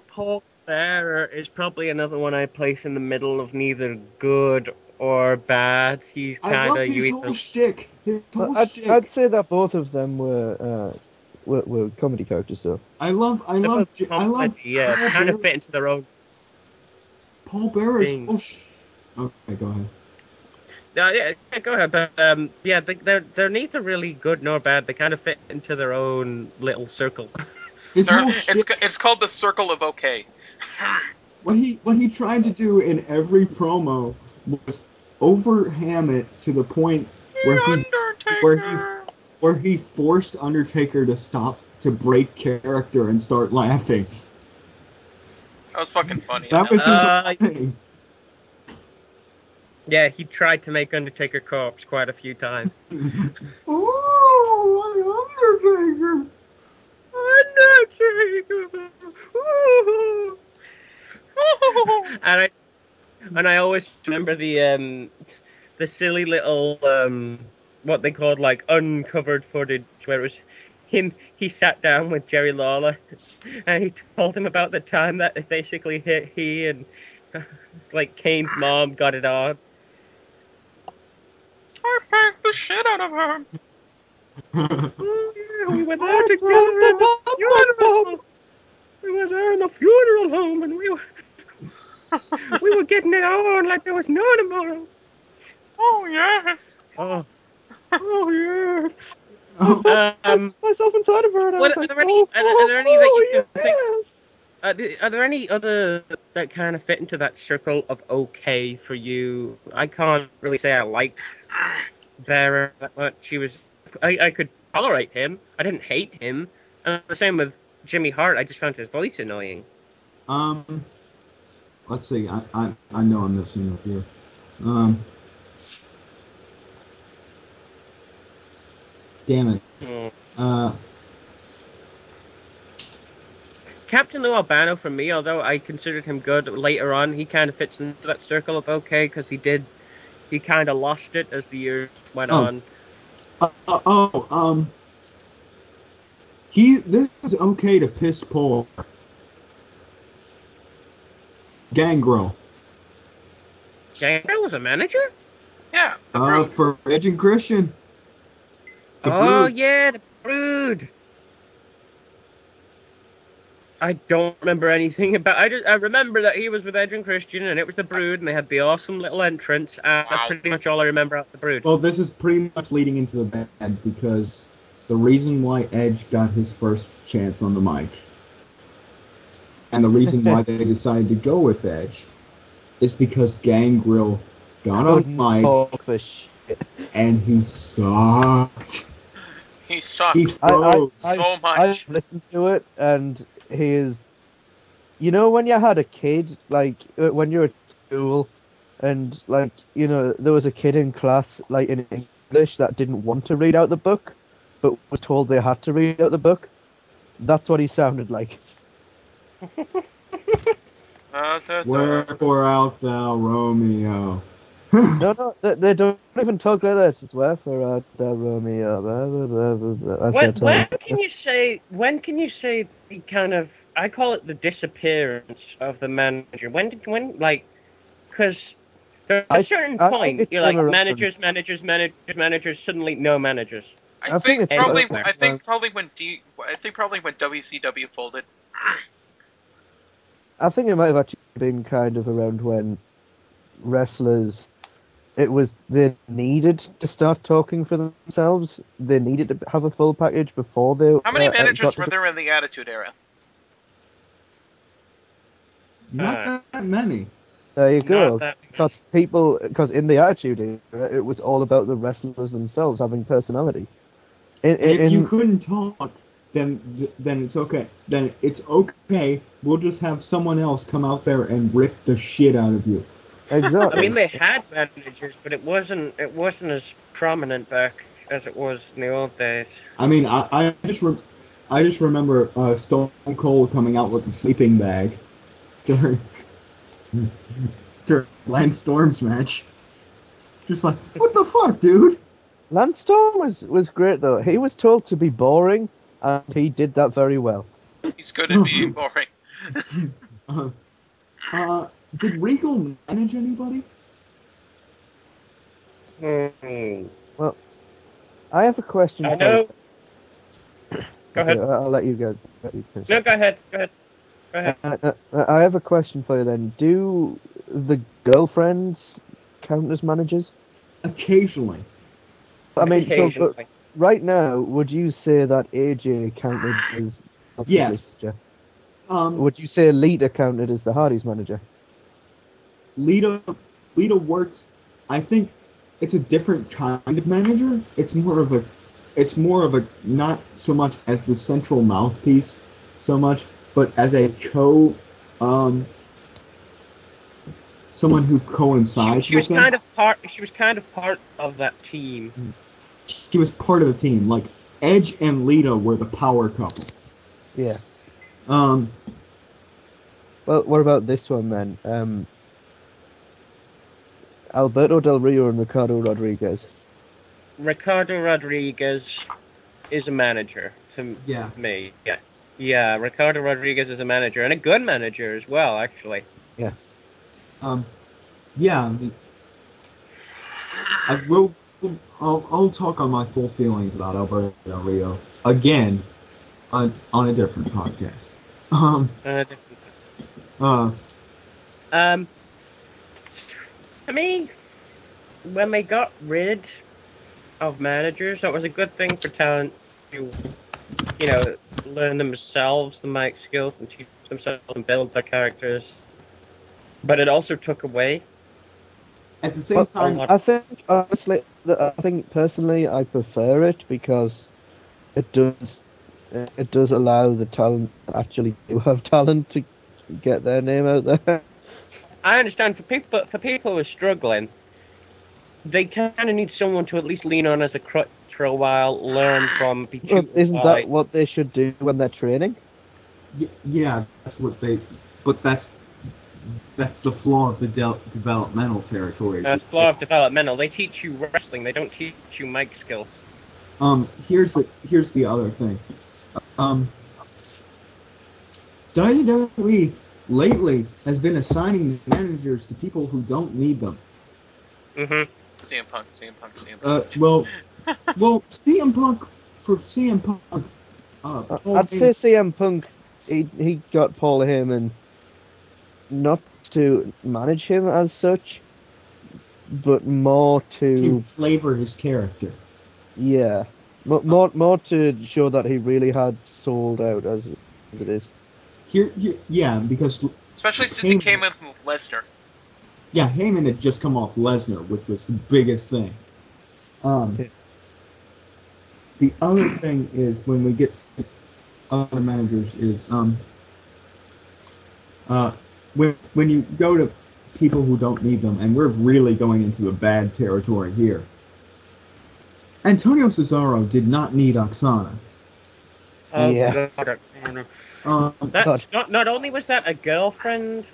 [SPEAKER 2] Paul Bearer is probably another one I place in the middle of neither good or bad. He's
[SPEAKER 3] I
[SPEAKER 2] kind
[SPEAKER 3] love
[SPEAKER 2] of
[SPEAKER 3] his whole shtick.
[SPEAKER 1] I'd say that both of them were comedy characters, so.
[SPEAKER 3] I love
[SPEAKER 2] yeah,
[SPEAKER 3] Paul
[SPEAKER 2] kind of
[SPEAKER 3] Bearer.
[SPEAKER 2] fit into their own
[SPEAKER 3] Paul Bearer's
[SPEAKER 2] thing.
[SPEAKER 3] whole Okay, go ahead.
[SPEAKER 2] Yeah, go ahead. But yeah, they're neither really good nor bad. They kind of fit into their own little circle.
[SPEAKER 3] His whole shtick,
[SPEAKER 4] It's called the Circle of OK.
[SPEAKER 3] what he tried to do in every promo was overham it to the point where he forced Undertaker to stop, to break character and start laughing.
[SPEAKER 4] That was fucking funny.
[SPEAKER 3] That was his whole thing.
[SPEAKER 2] Yeah, he tried to make Undertaker corpse quite a few times.
[SPEAKER 3] Oh,
[SPEAKER 2] Undertaker! Ooh. and I always remember the silly little what they called like uncovered footage where it was him. He sat down with Jerry Lawler and he told him about the time that basically he and like Kane's mom got it on.
[SPEAKER 4] I packed the shit out of her.
[SPEAKER 2] Oh, yeah, we were there together in the funeral home. We were there in the funeral home, and we were getting it on like there was no tomorrow.
[SPEAKER 4] Oh yes.
[SPEAKER 2] Oh yes.
[SPEAKER 1] Myself inside of her. And
[SPEAKER 2] Are there any that you can think? Are there any other that kind of fit into that circle of okay for you? I can't really say I liked Bearer that much. I could tolerate him. I didn't hate him. And the same with Jimmy Hart. I just found his voice annoying.
[SPEAKER 3] Let's see. I know I'm missing up here. Damn it.
[SPEAKER 2] Captain Lou Albano for me, although I considered him good later on, he kind of fits into that circle of okay because he kind of lost it as the years went on.
[SPEAKER 3] This is okay to piss poor. Gangrel.
[SPEAKER 2] Gangrel was a manager?
[SPEAKER 4] Yeah. The Brood.
[SPEAKER 3] For Edge and Christian. The
[SPEAKER 2] Brood.
[SPEAKER 3] Brood.
[SPEAKER 2] Yeah, the Brood. I don't remember anything about. I remember that he was with Edge and Christian, and it was the Brood, and they had the awesome little entrance. And that's pretty much all I remember about the Brood.
[SPEAKER 3] Well, this is pretty much leading into the bad because the reason why Edge got his first chance on the mic, and the reason why they decided to go with Edge, is because Gangrel got on the mic and he sucked.
[SPEAKER 4] He sucked
[SPEAKER 3] He froze
[SPEAKER 4] so much.
[SPEAKER 1] I've listened to it, and he is. You know, when you had a kid, like when you were at school, and like there was a kid in class, like in English, that didn't want to read out the book, but was told they had to read out the book. That's what he sounded like.
[SPEAKER 3] Wherefore art thou, Romeo?
[SPEAKER 1] No, they don't even talk like that. It's wherefore art thou, Romeo?
[SPEAKER 2] When can you say the kind of, I call it the disappearance of the manager? Because there's a certain point you're like managers, suddenly no managers.
[SPEAKER 4] I think probably when WCW folded.
[SPEAKER 1] I think it might have actually been kind of around when wrestlers, they needed to start talking for themselves. They needed to have a full package before they.
[SPEAKER 4] How many managers were there in the Attitude Era?
[SPEAKER 3] Not that many.
[SPEAKER 1] There you go.
[SPEAKER 2] Not that.
[SPEAKER 1] Because in the Attitude Era, it was all about the wrestlers themselves having personality.
[SPEAKER 3] And if you couldn't talk, then it's okay. Then it's okay. We'll just have someone else come out there and rip the shit out of you.
[SPEAKER 1] Exactly.
[SPEAKER 2] I mean, they had managers, but it wasn't as prominent back as it was in the old days.
[SPEAKER 3] I mean, I just remember Stone Cold coming out with a sleeping bag during Lance Storm's match. Just like, what the fuck, dude?
[SPEAKER 1] Lance Storm was great though. He was told to be boring, and he did that very well.
[SPEAKER 4] He's good at being boring.
[SPEAKER 3] Did Regal manage anybody?
[SPEAKER 1] Well, I have a question.
[SPEAKER 2] I know. Go ahead.
[SPEAKER 1] I'll let you go.
[SPEAKER 2] No, go ahead. Go ahead.
[SPEAKER 1] I have a question for you then. Do the girlfriends count as managers?
[SPEAKER 3] Occasionally.
[SPEAKER 1] I mean,
[SPEAKER 2] Occasionally.
[SPEAKER 1] so right now, would you say that AJ counted as
[SPEAKER 3] Yes.
[SPEAKER 1] manager?
[SPEAKER 3] Would
[SPEAKER 1] Would you say Lita counted as the Hardys manager?
[SPEAKER 3] Lita works. I think it's a different kind of manager. It's more of a not so much as the central mouthpiece, so much, but as a someone who coincides
[SPEAKER 2] She was
[SPEAKER 3] with them.
[SPEAKER 2] She was kind of part of that team.
[SPEAKER 3] She was part of the team. Like Edge and Lita were the power couple.
[SPEAKER 1] Yeah.
[SPEAKER 3] Um,
[SPEAKER 1] Well, what about this one then? Alberto Del Rio and Ricardo Rodriguez.
[SPEAKER 2] Ricardo Rodriguez is a manager to
[SPEAKER 3] Yeah.
[SPEAKER 2] me. Yes. Yeah, Ricardo Rodriguez is a manager, and a good manager as well, actually.
[SPEAKER 1] Yeah.
[SPEAKER 3] yeah. I will. I'll talk on my full feelings about Alberto Del Rio again on a different podcast.
[SPEAKER 2] To me, when they got rid of managers, that was a good thing for talent to, learn themselves the mic skills and teach themselves and build their characters. But it also took away.
[SPEAKER 3] At the same time,
[SPEAKER 1] I think honestly, I think personally, I prefer it because it does allow the talent actually do have talent to get their name out there.
[SPEAKER 2] I understand for people who are struggling, they kind of need someone to at least lean on as a crutch for a while, learn from.
[SPEAKER 1] Well, isn't that what they should do when they're training?
[SPEAKER 3] Yeah, that's what they. But that's the flaw of the developmental territories.
[SPEAKER 2] That's flaw of developmental. They teach you wrestling. They don't teach you mic skills.
[SPEAKER 3] Here's the other thing. WWE lately has been assigning managers to people who don't need them.
[SPEAKER 2] Mm-hmm.
[SPEAKER 4] CM Punk.
[SPEAKER 3] Well, CM Punk.
[SPEAKER 1] I'd say CM Punk. He got Paul Heyman not to manage him as such, but more to
[SPEAKER 3] flavor his character.
[SPEAKER 1] Yeah, more to show that he really had sold out as it is.
[SPEAKER 3] Yeah, because
[SPEAKER 4] especially since he came in with Lesnar.
[SPEAKER 3] Yeah, Heyman had just come off Lesnar, which was the biggest thing. The other thing is when we get to other managers is when you go to people who don't need them, and we're really going into the bad territory here. Antonio Cesaro did not need Oksana.
[SPEAKER 2] Oh,
[SPEAKER 1] yeah.
[SPEAKER 2] God, that's not only was that a girlfriend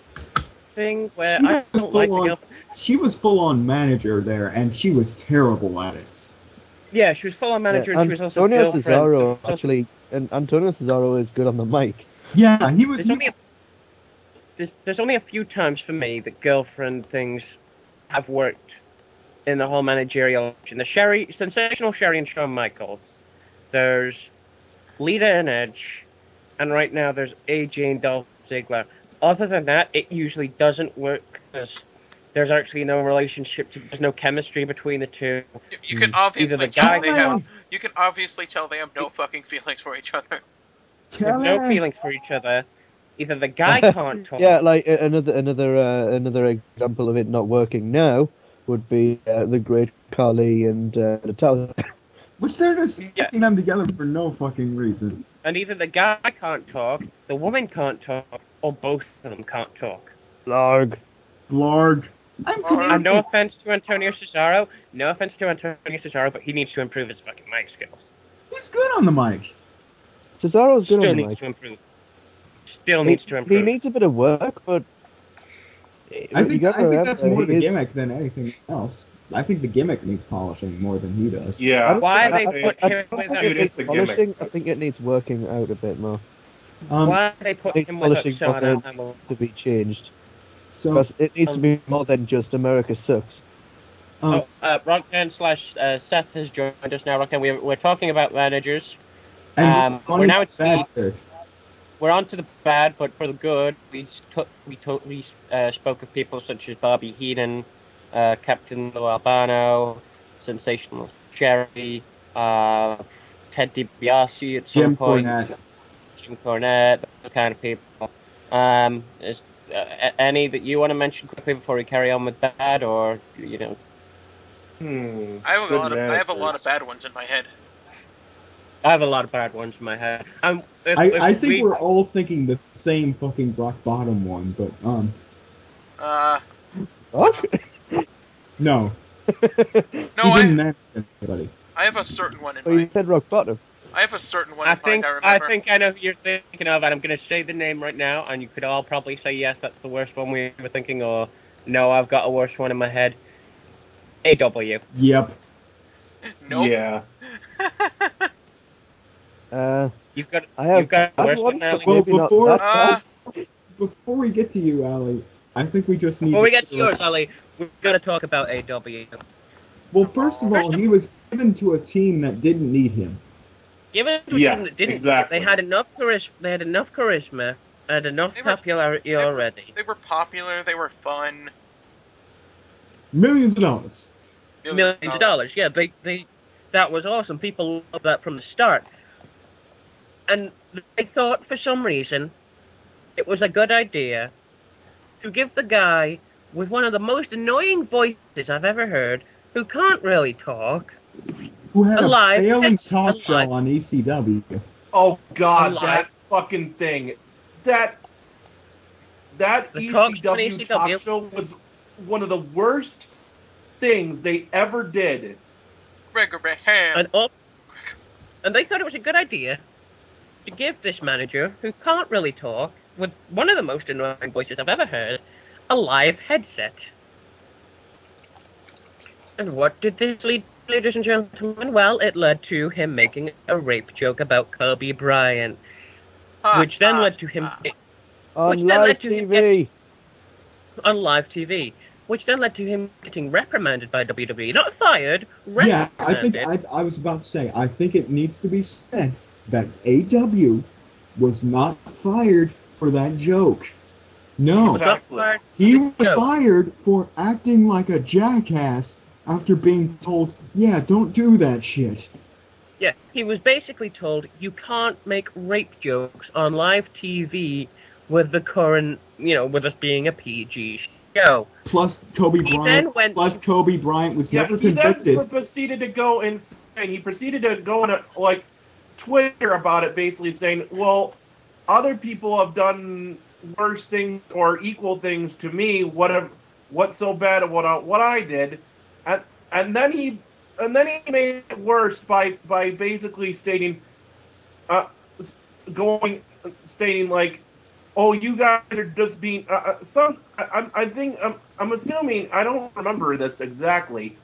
[SPEAKER 2] thing where I don't like the girlfriend.
[SPEAKER 3] She was full on manager there, and she was terrible at it.
[SPEAKER 2] Yeah, she was full on manager, and she was also
[SPEAKER 1] Antonio
[SPEAKER 2] girlfriend.
[SPEAKER 1] Cesaro actually, and Antonio Cesaro is good on the mic.
[SPEAKER 3] Yeah, he was.
[SPEAKER 2] There's only a few times for me that girlfriend things have worked in the whole managerial option. The sensational Sherry and Shawn Michaels. There's Lita and Edge, and right now there's AJ and Dolph Ziggler. Other than that, it usually doesn't work because there's actually no relationship. There's no chemistry between the two.
[SPEAKER 4] You can obviously tell You can obviously tell they have no fucking feelings for each other.
[SPEAKER 2] They have no feelings for each other. Either the guy can't talk.
[SPEAKER 1] Yeah, like another example of it not working now would be the Great Khali and Natalia.
[SPEAKER 3] Which they're just sticking them together for no fucking reason.
[SPEAKER 2] And either the guy can't talk, the woman can't talk, or both of them can't talk.
[SPEAKER 1] Blarg.
[SPEAKER 3] Blarg. I'm
[SPEAKER 2] And no offense to Antonio Cesaro, but he needs to improve his fucking mic skills.
[SPEAKER 3] He's good on the mic.
[SPEAKER 1] Cesaro's good
[SPEAKER 2] Still
[SPEAKER 1] on the
[SPEAKER 2] needs
[SPEAKER 1] mic.
[SPEAKER 2] to improve. Still needs to
[SPEAKER 1] He
[SPEAKER 2] improve.
[SPEAKER 1] needs a bit of work, but
[SPEAKER 3] I think that's more the gimmick than anything else. I think the gimmick needs polishing more than he does.
[SPEAKER 5] Yeah.
[SPEAKER 2] Why
[SPEAKER 5] I'd
[SPEAKER 2] they
[SPEAKER 5] say
[SPEAKER 2] put
[SPEAKER 5] it's-
[SPEAKER 2] him with
[SPEAKER 5] Dude, it's the gimmick.
[SPEAKER 1] polishing, I think it needs working out a bit more.
[SPEAKER 2] Why they put
[SPEAKER 1] Needs
[SPEAKER 2] him with
[SPEAKER 1] polishing
[SPEAKER 2] Oksana?
[SPEAKER 1] more to be changed.
[SPEAKER 3] So,
[SPEAKER 1] Because it needs to be more than just America sucks.
[SPEAKER 2] Rockman / Seth has joined us now. Rockman, we're talking about managers.
[SPEAKER 3] and
[SPEAKER 2] we're now at
[SPEAKER 3] bad
[SPEAKER 2] the- We're on to the bad, but for the good, we spoke of people such as Bobby Heenan, Captain Lou Albano, Sensational Sherry, Ted DiBiase at some
[SPEAKER 3] Jim
[SPEAKER 2] point,
[SPEAKER 3] Cornette.
[SPEAKER 2] Jim Cornette, those kind of people. Is any that you want to mention quickly before we carry on with bad, or you know?
[SPEAKER 4] I have a lot of bad ones in my head.
[SPEAKER 2] I have a lot of bad ones in my head.
[SPEAKER 3] I think we're all thinking the same fucking rock bottom one, but
[SPEAKER 1] What?
[SPEAKER 3] no.
[SPEAKER 4] No,
[SPEAKER 3] He didn't mention anybody.
[SPEAKER 4] I have a certain one in
[SPEAKER 1] Oh, you
[SPEAKER 4] mind.
[SPEAKER 1] said rock bottom.
[SPEAKER 4] I have a certain one
[SPEAKER 2] I
[SPEAKER 4] in mind.
[SPEAKER 2] think
[SPEAKER 4] I
[SPEAKER 2] I
[SPEAKER 4] remember.
[SPEAKER 2] think I know who you're thinking of, and I'm going to say the name right now, and you could all probably say yes, that's the worst one we were thinking, or no, I've got a worse one in my head. AW.
[SPEAKER 3] Yep.
[SPEAKER 4] Nope.
[SPEAKER 5] Yeah.
[SPEAKER 2] You've got
[SPEAKER 1] I have
[SPEAKER 2] you've got a
[SPEAKER 1] bad
[SPEAKER 2] worse one
[SPEAKER 1] ones,
[SPEAKER 2] now.
[SPEAKER 1] but
[SPEAKER 3] Well,
[SPEAKER 1] maybe not
[SPEAKER 3] before-
[SPEAKER 1] that bad.
[SPEAKER 3] Before we get to you, Ali, I think we just need
[SPEAKER 2] Before we get to yours, Ali, we've got to talk about AW.
[SPEAKER 3] Well, first of all, he was given to a team that didn't need him.
[SPEAKER 2] Given to a
[SPEAKER 5] Yeah,
[SPEAKER 2] team that didn't,
[SPEAKER 5] exactly.
[SPEAKER 2] they had enough charisma, and enough
[SPEAKER 4] They were-
[SPEAKER 2] popularity already.
[SPEAKER 4] They were popular. They were fun.
[SPEAKER 3] Millions of dollars.
[SPEAKER 2] Millions of dollars. Yeah, they that was awesome. People loved that from the start. And they thought for some reason it was a good idea to give the guy with one of the most annoying voices I've ever heard, who can't really talk,
[SPEAKER 3] Who had
[SPEAKER 2] Alive.
[SPEAKER 3] a failing
[SPEAKER 2] It's
[SPEAKER 3] talk
[SPEAKER 2] alive.
[SPEAKER 3] show on ECW.
[SPEAKER 5] Oh God,
[SPEAKER 2] Alive.
[SPEAKER 5] that fucking thing. That
[SPEAKER 2] The talk show on
[SPEAKER 5] ECW talk
[SPEAKER 2] ECW.
[SPEAKER 5] show was one of the worst things they ever did.
[SPEAKER 4] Gregory Ham.
[SPEAKER 2] and they thought it was a good idea to give this manager, who can't really talk, with one of the most annoying voices I've ever heard, a live headset. And what did this lead, ladies and gentlemen? Well, it led to him making a rape joke about Kobe Bryant, which then led to him
[SPEAKER 1] On
[SPEAKER 2] which then led
[SPEAKER 1] live
[SPEAKER 2] to him
[SPEAKER 1] TV.
[SPEAKER 2] on live TV, which then led to him getting reprimanded by WWE. Not fired,
[SPEAKER 3] Yeah,
[SPEAKER 2] reprimanded.
[SPEAKER 3] I think I was about to say, I think it needs to be said that AW was not fired for that joke. No,
[SPEAKER 5] Exactly.
[SPEAKER 3] he was
[SPEAKER 2] No.
[SPEAKER 3] fired for acting like a jackass after being told, yeah, don't do that shit.
[SPEAKER 2] Yeah, he was basically told, you can't make rape jokes on live TV with the current, with us being a PG show.
[SPEAKER 3] Plus, Kobe
[SPEAKER 2] He
[SPEAKER 3] Bryant.
[SPEAKER 2] then went-
[SPEAKER 3] Plus, Kobe Bryant was
[SPEAKER 5] Yeah,
[SPEAKER 3] never
[SPEAKER 5] he
[SPEAKER 3] convicted.
[SPEAKER 5] then proceeded to go insane. He proceeded to go on Twitter about it, basically saying, "Well, other people have done worse things or equal things to me. What's so bad at what I did?" And then he made it worse by basically stating, like, "Oh, you guys are just being I'm assuming, I don't remember this exactly,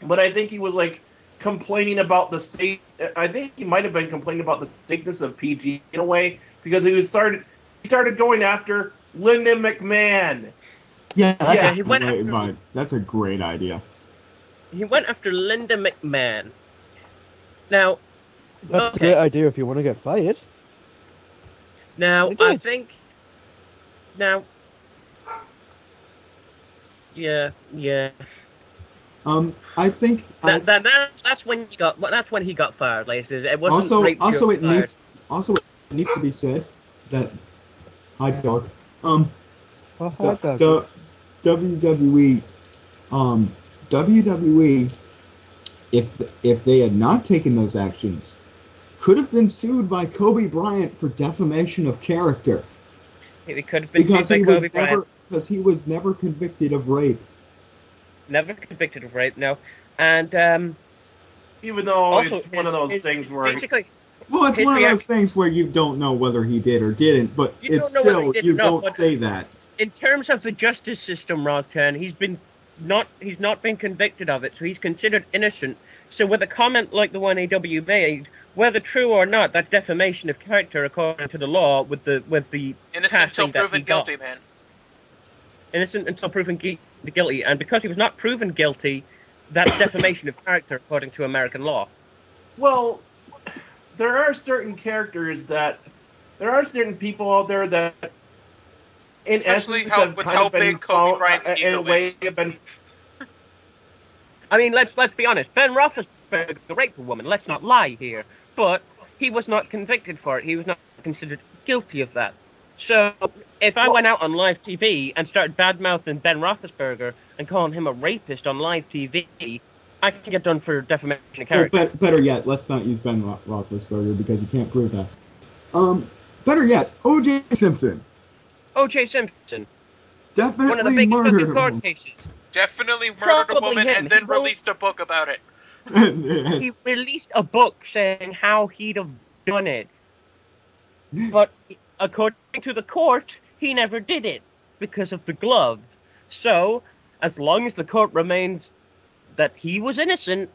[SPEAKER 5] but I think he was like complaining about the safe. I think he might have been complaining about the safeness of PG in a way, because he started going after Linda McMahon.
[SPEAKER 3] Yeah,
[SPEAKER 2] he went
[SPEAKER 3] great,
[SPEAKER 2] after-
[SPEAKER 3] but that's a great idea.
[SPEAKER 2] He went after Linda McMahon. Now,
[SPEAKER 1] That's
[SPEAKER 2] okay.
[SPEAKER 1] a great idea if you want to get fired.
[SPEAKER 2] Now,
[SPEAKER 1] They did.
[SPEAKER 2] I think... Now... Yeah.
[SPEAKER 3] I think
[SPEAKER 2] That's when he got fired, ladies. It wasn't
[SPEAKER 3] also
[SPEAKER 2] rape joke
[SPEAKER 3] it
[SPEAKER 2] fired.
[SPEAKER 3] needs to be said that Hi, dog.
[SPEAKER 1] Oh, hi, Doug.
[SPEAKER 3] The WWE, WWE, if they had not taken those actions, could have been sued by Kobe Bryant for defamation of character
[SPEAKER 2] It could have been sued by Kobe Bryant.
[SPEAKER 3] because he was never convicted of rape.
[SPEAKER 2] Never convicted of rape, no. And
[SPEAKER 5] Even though
[SPEAKER 2] also,
[SPEAKER 5] it's one of those things where
[SPEAKER 2] basically,
[SPEAKER 3] Well, it's
[SPEAKER 2] his
[SPEAKER 3] one of those
[SPEAKER 2] reaction-
[SPEAKER 3] things where you don't know whether he did or didn't, but
[SPEAKER 2] You
[SPEAKER 3] it's
[SPEAKER 2] don't know whether he
[SPEAKER 3] still
[SPEAKER 2] did
[SPEAKER 3] you
[SPEAKER 2] or not,
[SPEAKER 3] don't
[SPEAKER 2] but-
[SPEAKER 3] say that.
[SPEAKER 2] in terms of the justice system, Rockton, he's not been convicted of it, so he's considered innocent. So with a comment like the one AW made, whether true or not, that's defamation of character according to the law. With the
[SPEAKER 4] Innocent until
[SPEAKER 2] passing that
[SPEAKER 4] proven
[SPEAKER 2] he got.
[SPEAKER 4] guilty, man.
[SPEAKER 2] Innocent until proven guilty, and because he was not proven guilty, that's defamation of character according to American law.
[SPEAKER 5] well, there are certain people out there that, in
[SPEAKER 4] Especially
[SPEAKER 5] essence,
[SPEAKER 4] how-
[SPEAKER 5] have
[SPEAKER 4] with
[SPEAKER 5] kind
[SPEAKER 4] how
[SPEAKER 5] of been
[SPEAKER 4] big Kobe
[SPEAKER 5] found,
[SPEAKER 4] Bryant's
[SPEAKER 5] in
[SPEAKER 4] ego
[SPEAKER 5] a way,
[SPEAKER 4] is.
[SPEAKER 5] have been.
[SPEAKER 2] I mean, let's be honest. Ben Roethlisberger raped a woman. Let's not lie here. But he was not convicted for it. He was not considered guilty of that. So if I went out on live TV and started bad-mouthing Ben Roethlisberger and calling him a rapist on live TV, I could get done for defamation of
[SPEAKER 3] Well,
[SPEAKER 2] character.
[SPEAKER 3] better yet, let's not use Ben Roethlisberger because you can't prove that. Better yet, O.J. Simpson
[SPEAKER 2] O.J. Simpson,
[SPEAKER 3] definitely
[SPEAKER 2] one of the biggest
[SPEAKER 3] murdered
[SPEAKER 2] fucking court
[SPEAKER 3] him.
[SPEAKER 2] cases.
[SPEAKER 4] Definitely murdered a
[SPEAKER 2] Probably
[SPEAKER 4] woman
[SPEAKER 2] him.
[SPEAKER 4] and then
[SPEAKER 2] He wrote-
[SPEAKER 4] released a book about it.
[SPEAKER 2] He released a book saying how he'd have done it. But according to the court, he never did it because of the glove. So, as long as the court remains that he was innocent,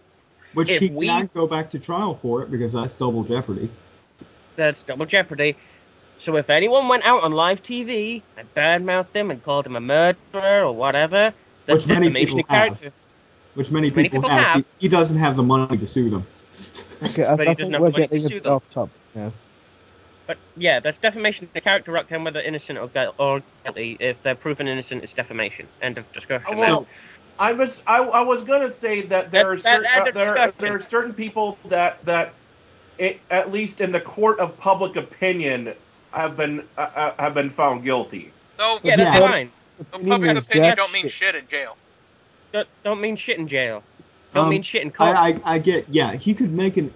[SPEAKER 3] Which
[SPEAKER 2] if
[SPEAKER 3] he
[SPEAKER 2] we-
[SPEAKER 3] can't go back to trial for it because that's double jeopardy.
[SPEAKER 2] that's double jeopardy. So if anyone went out on live TV and badmouthed him and called him a murderer or whatever, that's
[SPEAKER 3] Which many
[SPEAKER 2] defamation
[SPEAKER 3] people
[SPEAKER 2] of character.
[SPEAKER 3] Which many
[SPEAKER 2] Many
[SPEAKER 3] people
[SPEAKER 2] people
[SPEAKER 3] have.
[SPEAKER 2] have.
[SPEAKER 3] He doesn't have the money to sue them.
[SPEAKER 1] Okay,
[SPEAKER 2] But he
[SPEAKER 1] I
[SPEAKER 2] doesn't
[SPEAKER 1] think
[SPEAKER 2] have
[SPEAKER 1] we're
[SPEAKER 2] the money to
[SPEAKER 1] getting
[SPEAKER 2] sue
[SPEAKER 1] a bit
[SPEAKER 2] them.
[SPEAKER 1] off topic now.
[SPEAKER 2] But yeah, that's defamation of character, Rocktown, whether innocent or guilty. If they're proven innocent, it's defamation. End of discussion.
[SPEAKER 5] Well, I was gonna say that there are certain people that at least in the court of public opinion have been found guilty.
[SPEAKER 4] No,
[SPEAKER 2] yeah, that's
[SPEAKER 3] Yeah.
[SPEAKER 2] fine.
[SPEAKER 4] no public
[SPEAKER 1] is
[SPEAKER 4] opinion
[SPEAKER 1] death.
[SPEAKER 4] don't mean shit in jail.
[SPEAKER 2] Don't mean shit in jail. Don't mean shit in court.
[SPEAKER 3] I get. Yeah, he could make an.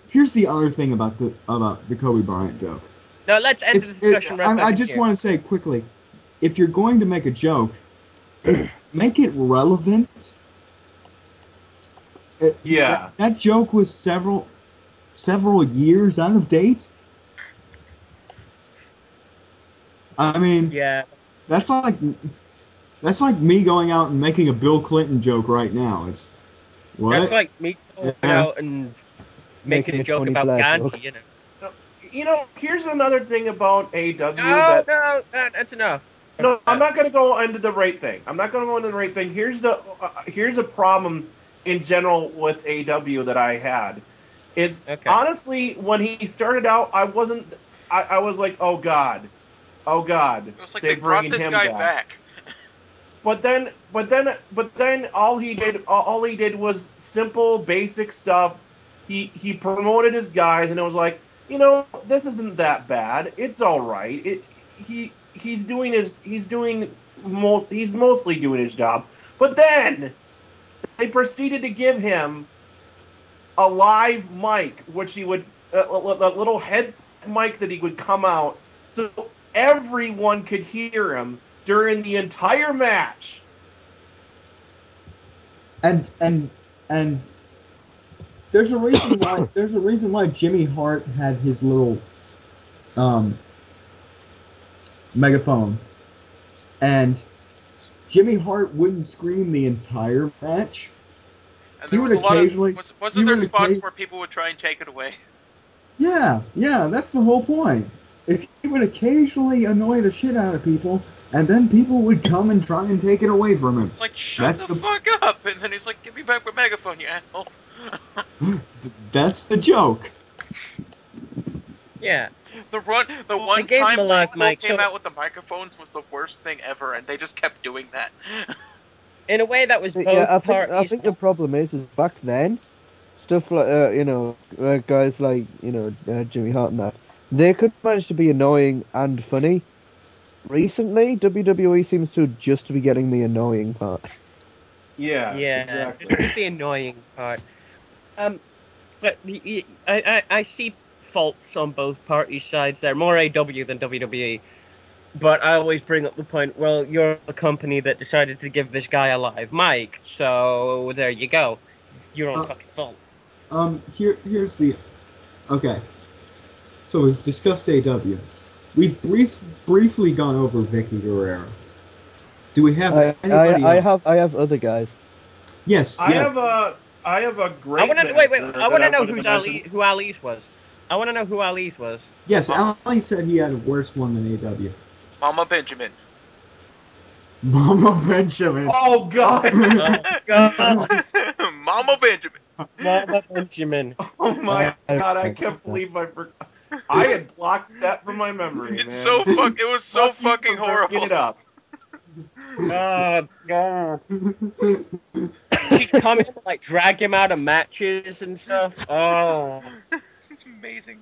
[SPEAKER 3] Here's the other thing about the Kobe Bryant joke.
[SPEAKER 2] No, let's end the discussion right back
[SPEAKER 3] I
[SPEAKER 2] in
[SPEAKER 3] just
[SPEAKER 2] here.
[SPEAKER 3] want to say quickly, if you're going to make a joke, make it relevant.
[SPEAKER 5] Yeah.
[SPEAKER 3] That joke was several years out of date. I mean,
[SPEAKER 2] Yeah.
[SPEAKER 3] that's like me going out and making a Bill Clinton joke right now. It's what?
[SPEAKER 2] That's like me going
[SPEAKER 3] Yeah.
[SPEAKER 2] out and making a
[SPEAKER 1] a
[SPEAKER 2] joke
[SPEAKER 1] Tony
[SPEAKER 2] about
[SPEAKER 1] Blair
[SPEAKER 2] Gandhi,
[SPEAKER 1] joke.
[SPEAKER 2] you know.
[SPEAKER 5] You know, here's another thing about AW
[SPEAKER 2] No,
[SPEAKER 5] that.
[SPEAKER 2] that's enough.
[SPEAKER 5] No, I'm not going to go into the right thing. Here's a problem in general with AW that I had. Is
[SPEAKER 2] Okay.
[SPEAKER 5] honestly when he started out, I was like, oh god,
[SPEAKER 4] It was like they brought
[SPEAKER 5] bringing
[SPEAKER 4] this
[SPEAKER 5] him
[SPEAKER 4] guy back.
[SPEAKER 5] But then all he did was simple, basic stuff. He promoted his guys, and it was like, you know, this isn't that bad. It's all right. He's mostly doing his job. But then they proceeded to give him a live mic, which he would a little headset mic that he would come out, so everyone could hear him during the entire match.
[SPEAKER 3] And there's a reason why Jimmy Hart had his little megaphone, and Jimmy Hart wouldn't scream the entire match.
[SPEAKER 4] And
[SPEAKER 3] He
[SPEAKER 4] there was
[SPEAKER 3] would
[SPEAKER 4] a lot of
[SPEAKER 3] occasionally-
[SPEAKER 4] wasn't
[SPEAKER 3] he
[SPEAKER 4] there
[SPEAKER 3] would
[SPEAKER 4] spots
[SPEAKER 3] occa-
[SPEAKER 4] where people would try and take it away?
[SPEAKER 3] Yeah, that's the whole point. Is he would occasionally annoy the shit out of people, and then people would come and try and take it away from him.
[SPEAKER 4] It's like, shut
[SPEAKER 3] That's
[SPEAKER 4] the fuck up! And then he's like, give me back my megaphone, you asshole.
[SPEAKER 3] That's the joke.
[SPEAKER 2] Yeah.
[SPEAKER 4] The one
[SPEAKER 2] gave him
[SPEAKER 4] time
[SPEAKER 2] a live
[SPEAKER 4] Apple
[SPEAKER 2] mic,
[SPEAKER 4] came
[SPEAKER 2] so-
[SPEAKER 4] out with the microphones was the worst thing ever, and they just kept doing that.
[SPEAKER 2] In a way, that was both
[SPEAKER 1] Yeah, I
[SPEAKER 2] parties.
[SPEAKER 1] think the problem is back then, stuff like guys like Jimmy Hart and that, They could manage to be annoying and funny. Recently, WWE seems to just be getting the annoying part.
[SPEAKER 5] Yeah,
[SPEAKER 2] Yeah,
[SPEAKER 5] exactly.
[SPEAKER 2] just the annoying part. But I see faults on both parties' sides there, more AW than WWE. But I always bring up the point, well, you're the company that decided to give this guy a live mic, so there you go. Your own fucking fault.
[SPEAKER 3] Here's the. Okay. So we've discussed AW. We've briefly gone over Vicky Guerrero. Do we have anybody else?
[SPEAKER 1] I have other guys.
[SPEAKER 3] Yes.
[SPEAKER 5] I have a great.
[SPEAKER 2] I want to know who Ali's was. I want to know who Ali's was.
[SPEAKER 3] Yes, Ali said he had a worse one than AW.
[SPEAKER 4] Mama Benjamin.
[SPEAKER 3] Mama Benjamin.
[SPEAKER 5] Oh God!
[SPEAKER 2] Oh, God.
[SPEAKER 4] Mama Benjamin.
[SPEAKER 2] Mama Benjamin.
[SPEAKER 5] Oh my God! I can't believe I forgot. I had blocked that from my memory.
[SPEAKER 4] It's
[SPEAKER 5] man.
[SPEAKER 4] It was so
[SPEAKER 5] Fuck you
[SPEAKER 4] fucking
[SPEAKER 5] for
[SPEAKER 4] horrible.
[SPEAKER 5] bringing it up.
[SPEAKER 2] God. She comes to like drag him out of matches and stuff. Oh.
[SPEAKER 4] It's amazing.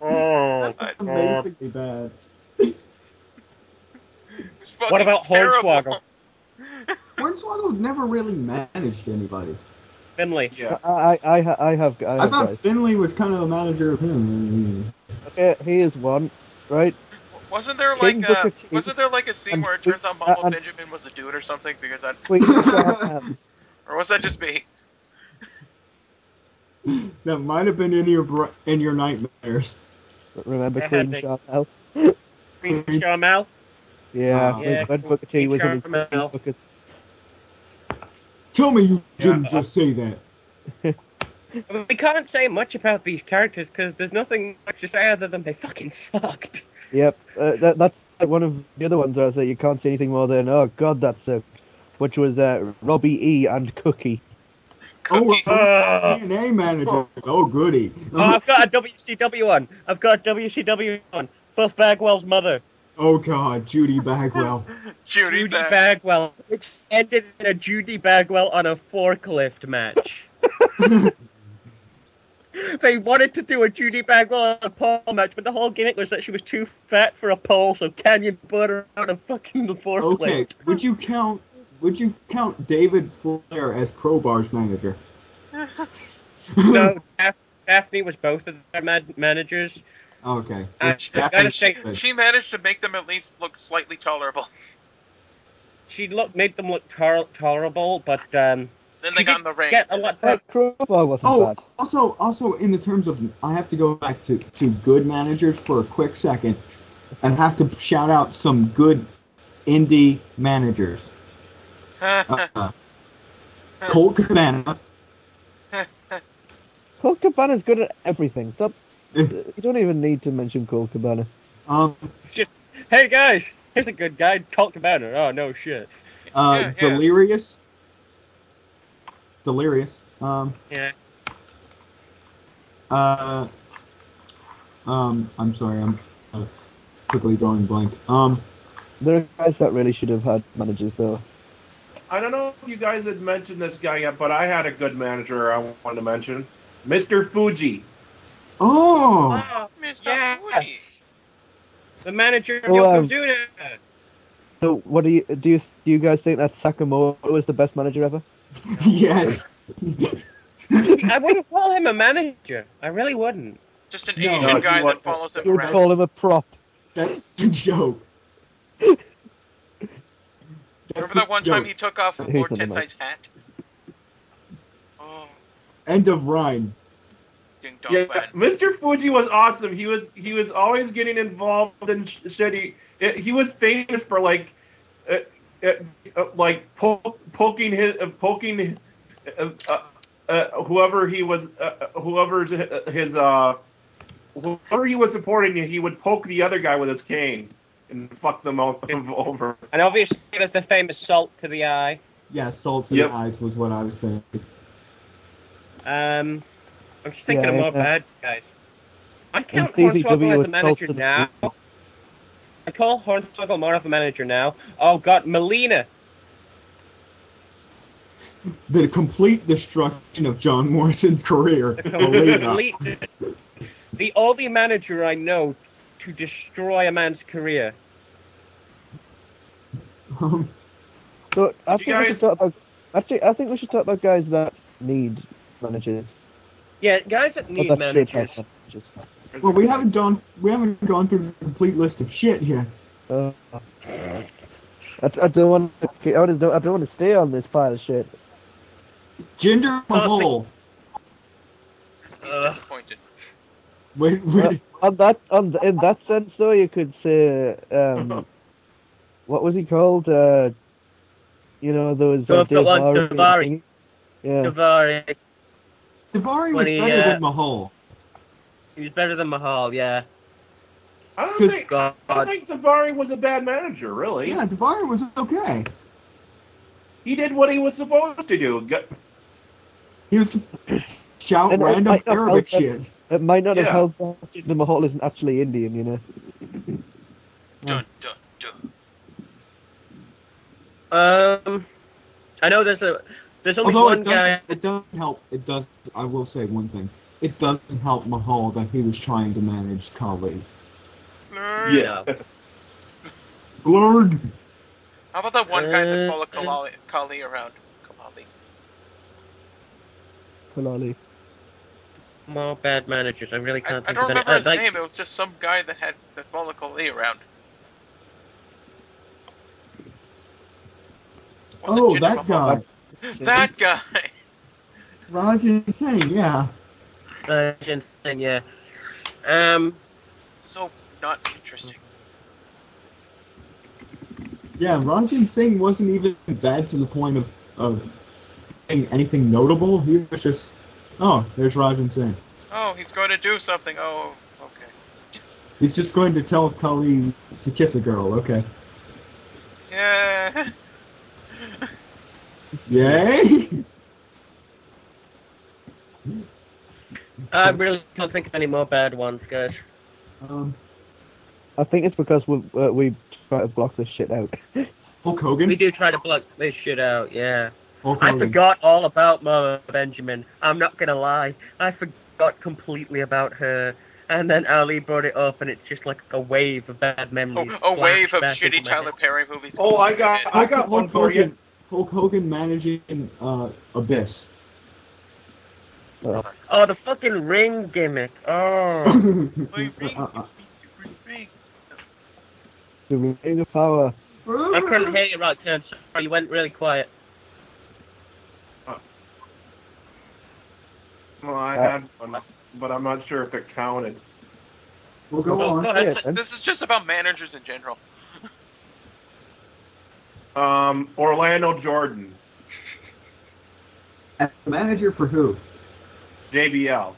[SPEAKER 2] Oh.
[SPEAKER 3] That's amazingly bad.
[SPEAKER 4] It's fucking
[SPEAKER 2] What about
[SPEAKER 4] terrible.
[SPEAKER 2] Hornswoggle?
[SPEAKER 3] Hornswoggle never really managed anybody.
[SPEAKER 2] Finley.
[SPEAKER 5] Yeah.
[SPEAKER 1] I have
[SPEAKER 3] I thought
[SPEAKER 1] guys.
[SPEAKER 3] Finley was kind of a manager of him.
[SPEAKER 1] Okay, he is one, right?
[SPEAKER 4] Wasn't there
[SPEAKER 1] King
[SPEAKER 4] like
[SPEAKER 1] Booker T
[SPEAKER 4] wasn't there like a scene
[SPEAKER 1] and
[SPEAKER 4] where it turns out Mama
[SPEAKER 1] and-
[SPEAKER 4] Benjamin was a dude or something? Because I,
[SPEAKER 1] Queen Charlotte,
[SPEAKER 4] or was that just me?
[SPEAKER 3] That might have been in your nightmares.
[SPEAKER 1] remember
[SPEAKER 2] I
[SPEAKER 1] Queen
[SPEAKER 2] had
[SPEAKER 1] Charlotte?
[SPEAKER 2] Queen Sharmell.
[SPEAKER 1] Yeah,
[SPEAKER 2] Yeah,
[SPEAKER 1] when Booker T was in his
[SPEAKER 2] Queen Charlotte.
[SPEAKER 1] Booker.
[SPEAKER 3] Tell me you didn't
[SPEAKER 2] Yeah,
[SPEAKER 3] just say that.
[SPEAKER 2] I mean, we can't say much about these characters because there's nothing much to say other than they fucking sucked.
[SPEAKER 1] Yep, that's like one of the other ones where I say you can't say anything more than, oh God, that sucked. Which was Robbie E. and Cookie.
[SPEAKER 4] Cookie.
[SPEAKER 3] TNA manager. Oh, goody.
[SPEAKER 2] Oh, I've got a WCW one. I've got a WCW one. Buff Bagwell's mother.
[SPEAKER 3] Oh, God. Judy Bagwell.
[SPEAKER 4] Judy Bag.
[SPEAKER 2] Bagwell. It ended in a Judy Bagwell on a forklift match. They wanted to do a Judy Bagwell on a pole match, but the whole gimmick was that she was too fat for a pole, so Canyon put her on a fucking forklift.
[SPEAKER 3] Okay, would you count David Flair as Crowbar's manager?
[SPEAKER 2] No, Daphne was both of their managers.
[SPEAKER 3] Okay.
[SPEAKER 2] I
[SPEAKER 3] Which
[SPEAKER 2] gotta
[SPEAKER 3] Daphne
[SPEAKER 2] say,
[SPEAKER 3] said.
[SPEAKER 4] She managed to make them at least look slightly tolerable.
[SPEAKER 2] She made them look tolerable, but
[SPEAKER 4] Then they
[SPEAKER 2] she
[SPEAKER 4] got in the ring.
[SPEAKER 2] get a lot.
[SPEAKER 1] Crowbar wasn't
[SPEAKER 3] Oh,
[SPEAKER 1] bad.
[SPEAKER 3] also in the terms of, I have to go back to good managers for a quick second, and have to shout out some good indie managers. Colt Cabana.
[SPEAKER 1] Colt Cabana's good at everything. Stop. You don't even need to mention Colt Cabana.
[SPEAKER 2] It's just, hey guys, here's a good guy, Colt Cabana. Oh no shit.
[SPEAKER 4] Yeah.
[SPEAKER 3] Delirious.
[SPEAKER 2] Yeah.
[SPEAKER 3] I'm sorry, I'm quickly drawing blank.
[SPEAKER 1] There are guys that really should have had managers, though.
[SPEAKER 5] I don't know if you guys had mentioned this guy yet, but I had a good manager I wanted to mention. Mr. Fuji.
[SPEAKER 3] Oh!
[SPEAKER 2] Oh,
[SPEAKER 4] Mr.
[SPEAKER 2] yes.
[SPEAKER 4] Fuji.
[SPEAKER 2] The manager of
[SPEAKER 1] Oh,
[SPEAKER 2] Yokozuna.
[SPEAKER 1] So, what do you guys think that Sakamoto was the best manager ever?
[SPEAKER 3] Yes!
[SPEAKER 2] I wouldn't call him a manager. I really wouldn't.
[SPEAKER 4] Just an
[SPEAKER 3] No,
[SPEAKER 4] Asian
[SPEAKER 5] he
[SPEAKER 4] guy that
[SPEAKER 5] wasn't.
[SPEAKER 4] follows him
[SPEAKER 1] You would
[SPEAKER 4] around.
[SPEAKER 1] call him a prop.
[SPEAKER 3] That's the joke.
[SPEAKER 4] Remember that one time he took off
[SPEAKER 1] Here's
[SPEAKER 4] Lord
[SPEAKER 1] something
[SPEAKER 4] Tensai's hat? Oh,
[SPEAKER 3] End of rhyme.
[SPEAKER 4] ding dong
[SPEAKER 5] Yeah,
[SPEAKER 4] bang.
[SPEAKER 5] Mr. Fuji was awesome. He was always getting involved in shit. He was famous for like poking whoever he was whoever he was supporting. He would poke the other guy with his cane and fuck them all over.
[SPEAKER 2] And obviously, there's the famous salt to the eye.
[SPEAKER 3] Yeah, salt to
[SPEAKER 5] Yep.
[SPEAKER 3] the eyes was what I was saying.
[SPEAKER 2] I'm just thinking of
[SPEAKER 1] Yeah,
[SPEAKER 2] more
[SPEAKER 1] yeah.
[SPEAKER 2] bad guys. I count
[SPEAKER 1] CZW
[SPEAKER 2] Hornswoggle as
[SPEAKER 1] was
[SPEAKER 2] a manager
[SPEAKER 1] salt to the
[SPEAKER 2] now. I call Hornswoggle more of a manager now. Oh god, Melina.
[SPEAKER 3] the complete destruction of John Morrison's career. Believe that.
[SPEAKER 2] The only manager I know to destroy a man's career.
[SPEAKER 1] So I
[SPEAKER 5] Did
[SPEAKER 1] think we should talk about. Actually, I think we should talk about guys that need managers.
[SPEAKER 2] Yeah, guys that need
[SPEAKER 1] Or that should
[SPEAKER 2] managers.
[SPEAKER 1] have managers.
[SPEAKER 3] Well, we haven't gone through the complete list of shit yet.
[SPEAKER 1] I don't want to. I don't want to stay on this pile of shit.
[SPEAKER 3] Jinder Mahal.
[SPEAKER 4] He's disappointed.
[SPEAKER 3] Wait.
[SPEAKER 1] In that sense, though, you could say, what was he called? You know, there was
[SPEAKER 2] Davari.
[SPEAKER 1] Yeah.
[SPEAKER 2] Davari.
[SPEAKER 3] Davari was better than Mahal.
[SPEAKER 2] He was better than Mahal, yeah.
[SPEAKER 5] I don't think Davari was a bad manager, really.
[SPEAKER 3] Yeah, Davari was okay.
[SPEAKER 5] He did what he was supposed to do.
[SPEAKER 3] He was shout
[SPEAKER 1] And it
[SPEAKER 3] random
[SPEAKER 1] might not
[SPEAKER 3] Arabic
[SPEAKER 1] help
[SPEAKER 3] shit.
[SPEAKER 1] It might not have
[SPEAKER 5] Yeah.
[SPEAKER 1] helped that the Mahal isn't actually Indian, you know.
[SPEAKER 4] Dun, dun, dun.
[SPEAKER 2] I know there's only
[SPEAKER 3] Although
[SPEAKER 2] one guy.
[SPEAKER 3] it doesn't help. It does. I will say one thing. It doesn't help Mahal that he was trying to manage Kali.
[SPEAKER 5] Yeah.
[SPEAKER 3] Lord.
[SPEAKER 4] How about that one guy that followed Kali around?
[SPEAKER 1] Kalali.
[SPEAKER 2] More bad managers. I really can't
[SPEAKER 4] I
[SPEAKER 2] think
[SPEAKER 4] don't
[SPEAKER 2] of any.
[SPEAKER 4] remember his name. It was just some guy that followed Kali around. Was it
[SPEAKER 3] Oh,
[SPEAKER 4] Jinder
[SPEAKER 3] that
[SPEAKER 4] Mahal?
[SPEAKER 3] guy.
[SPEAKER 4] That guy.
[SPEAKER 3] Rajan Singh, yeah.
[SPEAKER 2] Thing, yeah.
[SPEAKER 4] So not interesting.
[SPEAKER 3] Yeah, Rajan Singh wasn't even bad to the point of saying anything notable. He was just, oh, there's Rajan Singh.
[SPEAKER 4] Oh, he's going to do something. Oh, okay.
[SPEAKER 3] He's just going to tell Kali to kiss a girl, okay.
[SPEAKER 4] Yeah.
[SPEAKER 3] Yay!
[SPEAKER 2] I really can't think of any more bad ones, guys.
[SPEAKER 1] I think it's because we try to block this shit out.
[SPEAKER 3] Hulk Hogan?
[SPEAKER 2] We do try to block this shit out, yeah.
[SPEAKER 3] Hulk
[SPEAKER 2] I
[SPEAKER 3] Hogan.
[SPEAKER 2] forgot all about Mama Benjamin. I'm not gonna lie. I forgot completely about her. And then Ali brought it up, and it's just like a wave of bad memories.
[SPEAKER 4] A wave of
[SPEAKER 2] flash back
[SPEAKER 4] shitty
[SPEAKER 2] into my
[SPEAKER 4] Tyler
[SPEAKER 2] head.
[SPEAKER 4] Perry movies.
[SPEAKER 5] Oh, I got one for you.
[SPEAKER 3] Hulk Hogan managing Abyss.
[SPEAKER 2] Oh, the fucking ring gimmick. Oh.
[SPEAKER 4] My ring would be super strong.
[SPEAKER 1] The ring of power.
[SPEAKER 2] I couldn't hear you right, Tim. Sorry, you went really quiet.
[SPEAKER 5] Well, I had one, but I'm not sure if it counted.
[SPEAKER 3] Well, go
[SPEAKER 2] Oh,
[SPEAKER 3] on.
[SPEAKER 2] go ahead.
[SPEAKER 4] This is just about managers in general.
[SPEAKER 5] Orlando Jordan,
[SPEAKER 3] As a manager for who?
[SPEAKER 5] JBL.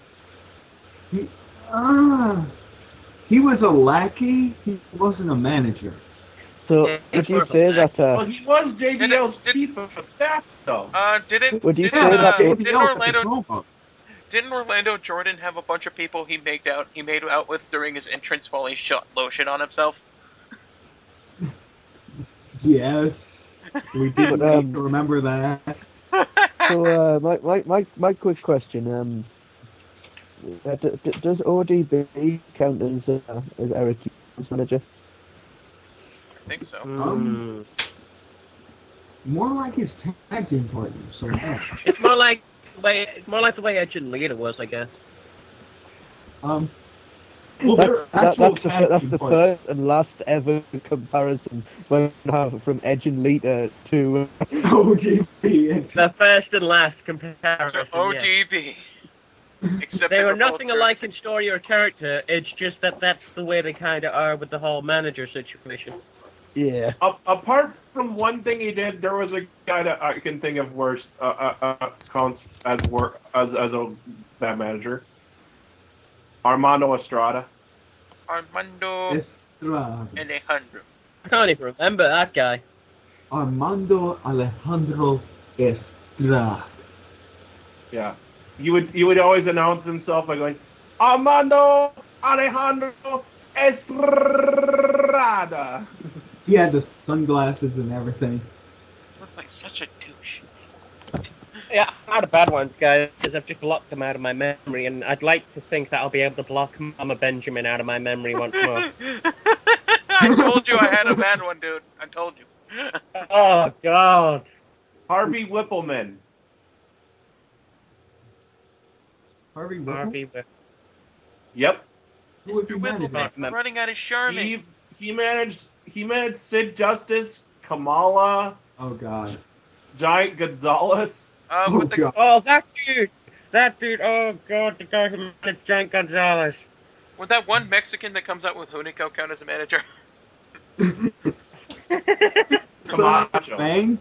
[SPEAKER 3] He was a lackey. He wasn't a manager.
[SPEAKER 1] So
[SPEAKER 2] Yeah,
[SPEAKER 1] would you
[SPEAKER 2] it's
[SPEAKER 1] say
[SPEAKER 2] more of
[SPEAKER 1] that?
[SPEAKER 5] Well, he was JBL's
[SPEAKER 4] Did-
[SPEAKER 5] chief of staff, though.
[SPEAKER 1] Would you say that
[SPEAKER 4] Didn't Orlando Jordan have a bunch of people he made out with during his entrance while he shot lotion on himself?
[SPEAKER 3] Yes. We did
[SPEAKER 1] But,
[SPEAKER 3] need to remember that.
[SPEAKER 1] So my quick question. Does ODB count as Eric Young's manager?
[SPEAKER 4] I think so.
[SPEAKER 3] More like his tag team partner. So yeah.
[SPEAKER 2] It's more like the way Edge and Lita was, I guess.
[SPEAKER 3] Well, they're
[SPEAKER 1] That's
[SPEAKER 3] actual
[SPEAKER 1] the
[SPEAKER 3] tag team partners.
[SPEAKER 1] first and last ever comparison from Edge and Lita to.
[SPEAKER 3] OGB.
[SPEAKER 2] The first and last comparison.
[SPEAKER 4] So
[SPEAKER 2] yeah.
[SPEAKER 4] ODB. Except
[SPEAKER 2] They were
[SPEAKER 4] both
[SPEAKER 2] nothing
[SPEAKER 4] very-
[SPEAKER 2] alike in story or character. It's just that's the way they kind of are with the whole manager situation.
[SPEAKER 1] Yeah.
[SPEAKER 5] Apart from one thing he did, there was a guy that I can think of worse counts as a bad manager. Armando Estrada.
[SPEAKER 4] Armando
[SPEAKER 3] Estrada.
[SPEAKER 4] Alejandro.
[SPEAKER 2] I can't even remember that guy.
[SPEAKER 3] Armando Alejandro Estrada.
[SPEAKER 5] Yeah, he would always announce himself by going, Armando Alejandro Estrada.
[SPEAKER 3] He had the sunglasses and everything.
[SPEAKER 4] Looked like such a douche.
[SPEAKER 2] Yeah, I'm out of bad ones, guys, because I've just blocked them out of my memory, and I'd like to think that I'll be able to block Mama Benjamin out of my memory once more.
[SPEAKER 4] I told you I had a bad one, dude. I told you.
[SPEAKER 2] Oh, God.
[SPEAKER 5] Harvey Whippleman.
[SPEAKER 3] Harvey Whipple?
[SPEAKER 2] Harvey Whip-
[SPEAKER 5] Yep.
[SPEAKER 3] Who was
[SPEAKER 4] Mr.
[SPEAKER 3] he
[SPEAKER 4] Whippleman,
[SPEAKER 3] managing?
[SPEAKER 4] we're running out of Charmin.
[SPEAKER 5] He managed Sid Justice, Kamala,
[SPEAKER 3] Oh god.
[SPEAKER 5] Giant Gonzalez.
[SPEAKER 3] Oh
[SPEAKER 4] With the,
[SPEAKER 3] god.
[SPEAKER 2] Oh, that dude, oh, God, the guy who managed Giant Gonzalez.
[SPEAKER 4] with that one Mexican that comes out with Hunico count as a manager?
[SPEAKER 3] Son of
[SPEAKER 5] Camacho.
[SPEAKER 3] Mang?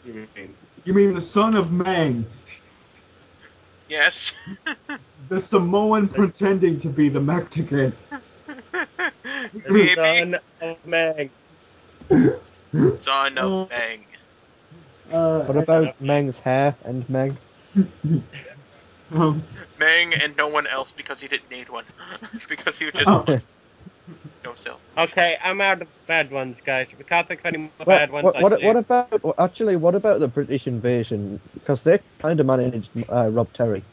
[SPEAKER 5] You mean.
[SPEAKER 3] You mean the son of Mang?
[SPEAKER 4] Yes.
[SPEAKER 3] The Samoan pretending to be the Mexican.
[SPEAKER 4] Maybe.
[SPEAKER 2] Son of Meg.
[SPEAKER 4] Son of Bang.
[SPEAKER 1] What about Meng's hair and Meg?
[SPEAKER 4] Mang and no one else because he didn't need one. Because he was just
[SPEAKER 3] Oh.
[SPEAKER 4] no sell.
[SPEAKER 2] Okay, I'm out of bad ones, guys. If we can't think of any more
[SPEAKER 1] What,
[SPEAKER 2] bad ones,
[SPEAKER 1] what,
[SPEAKER 2] I
[SPEAKER 1] what,
[SPEAKER 2] say.
[SPEAKER 1] what about actually? What about the British invasion? Because they kind of managed Rob Terry.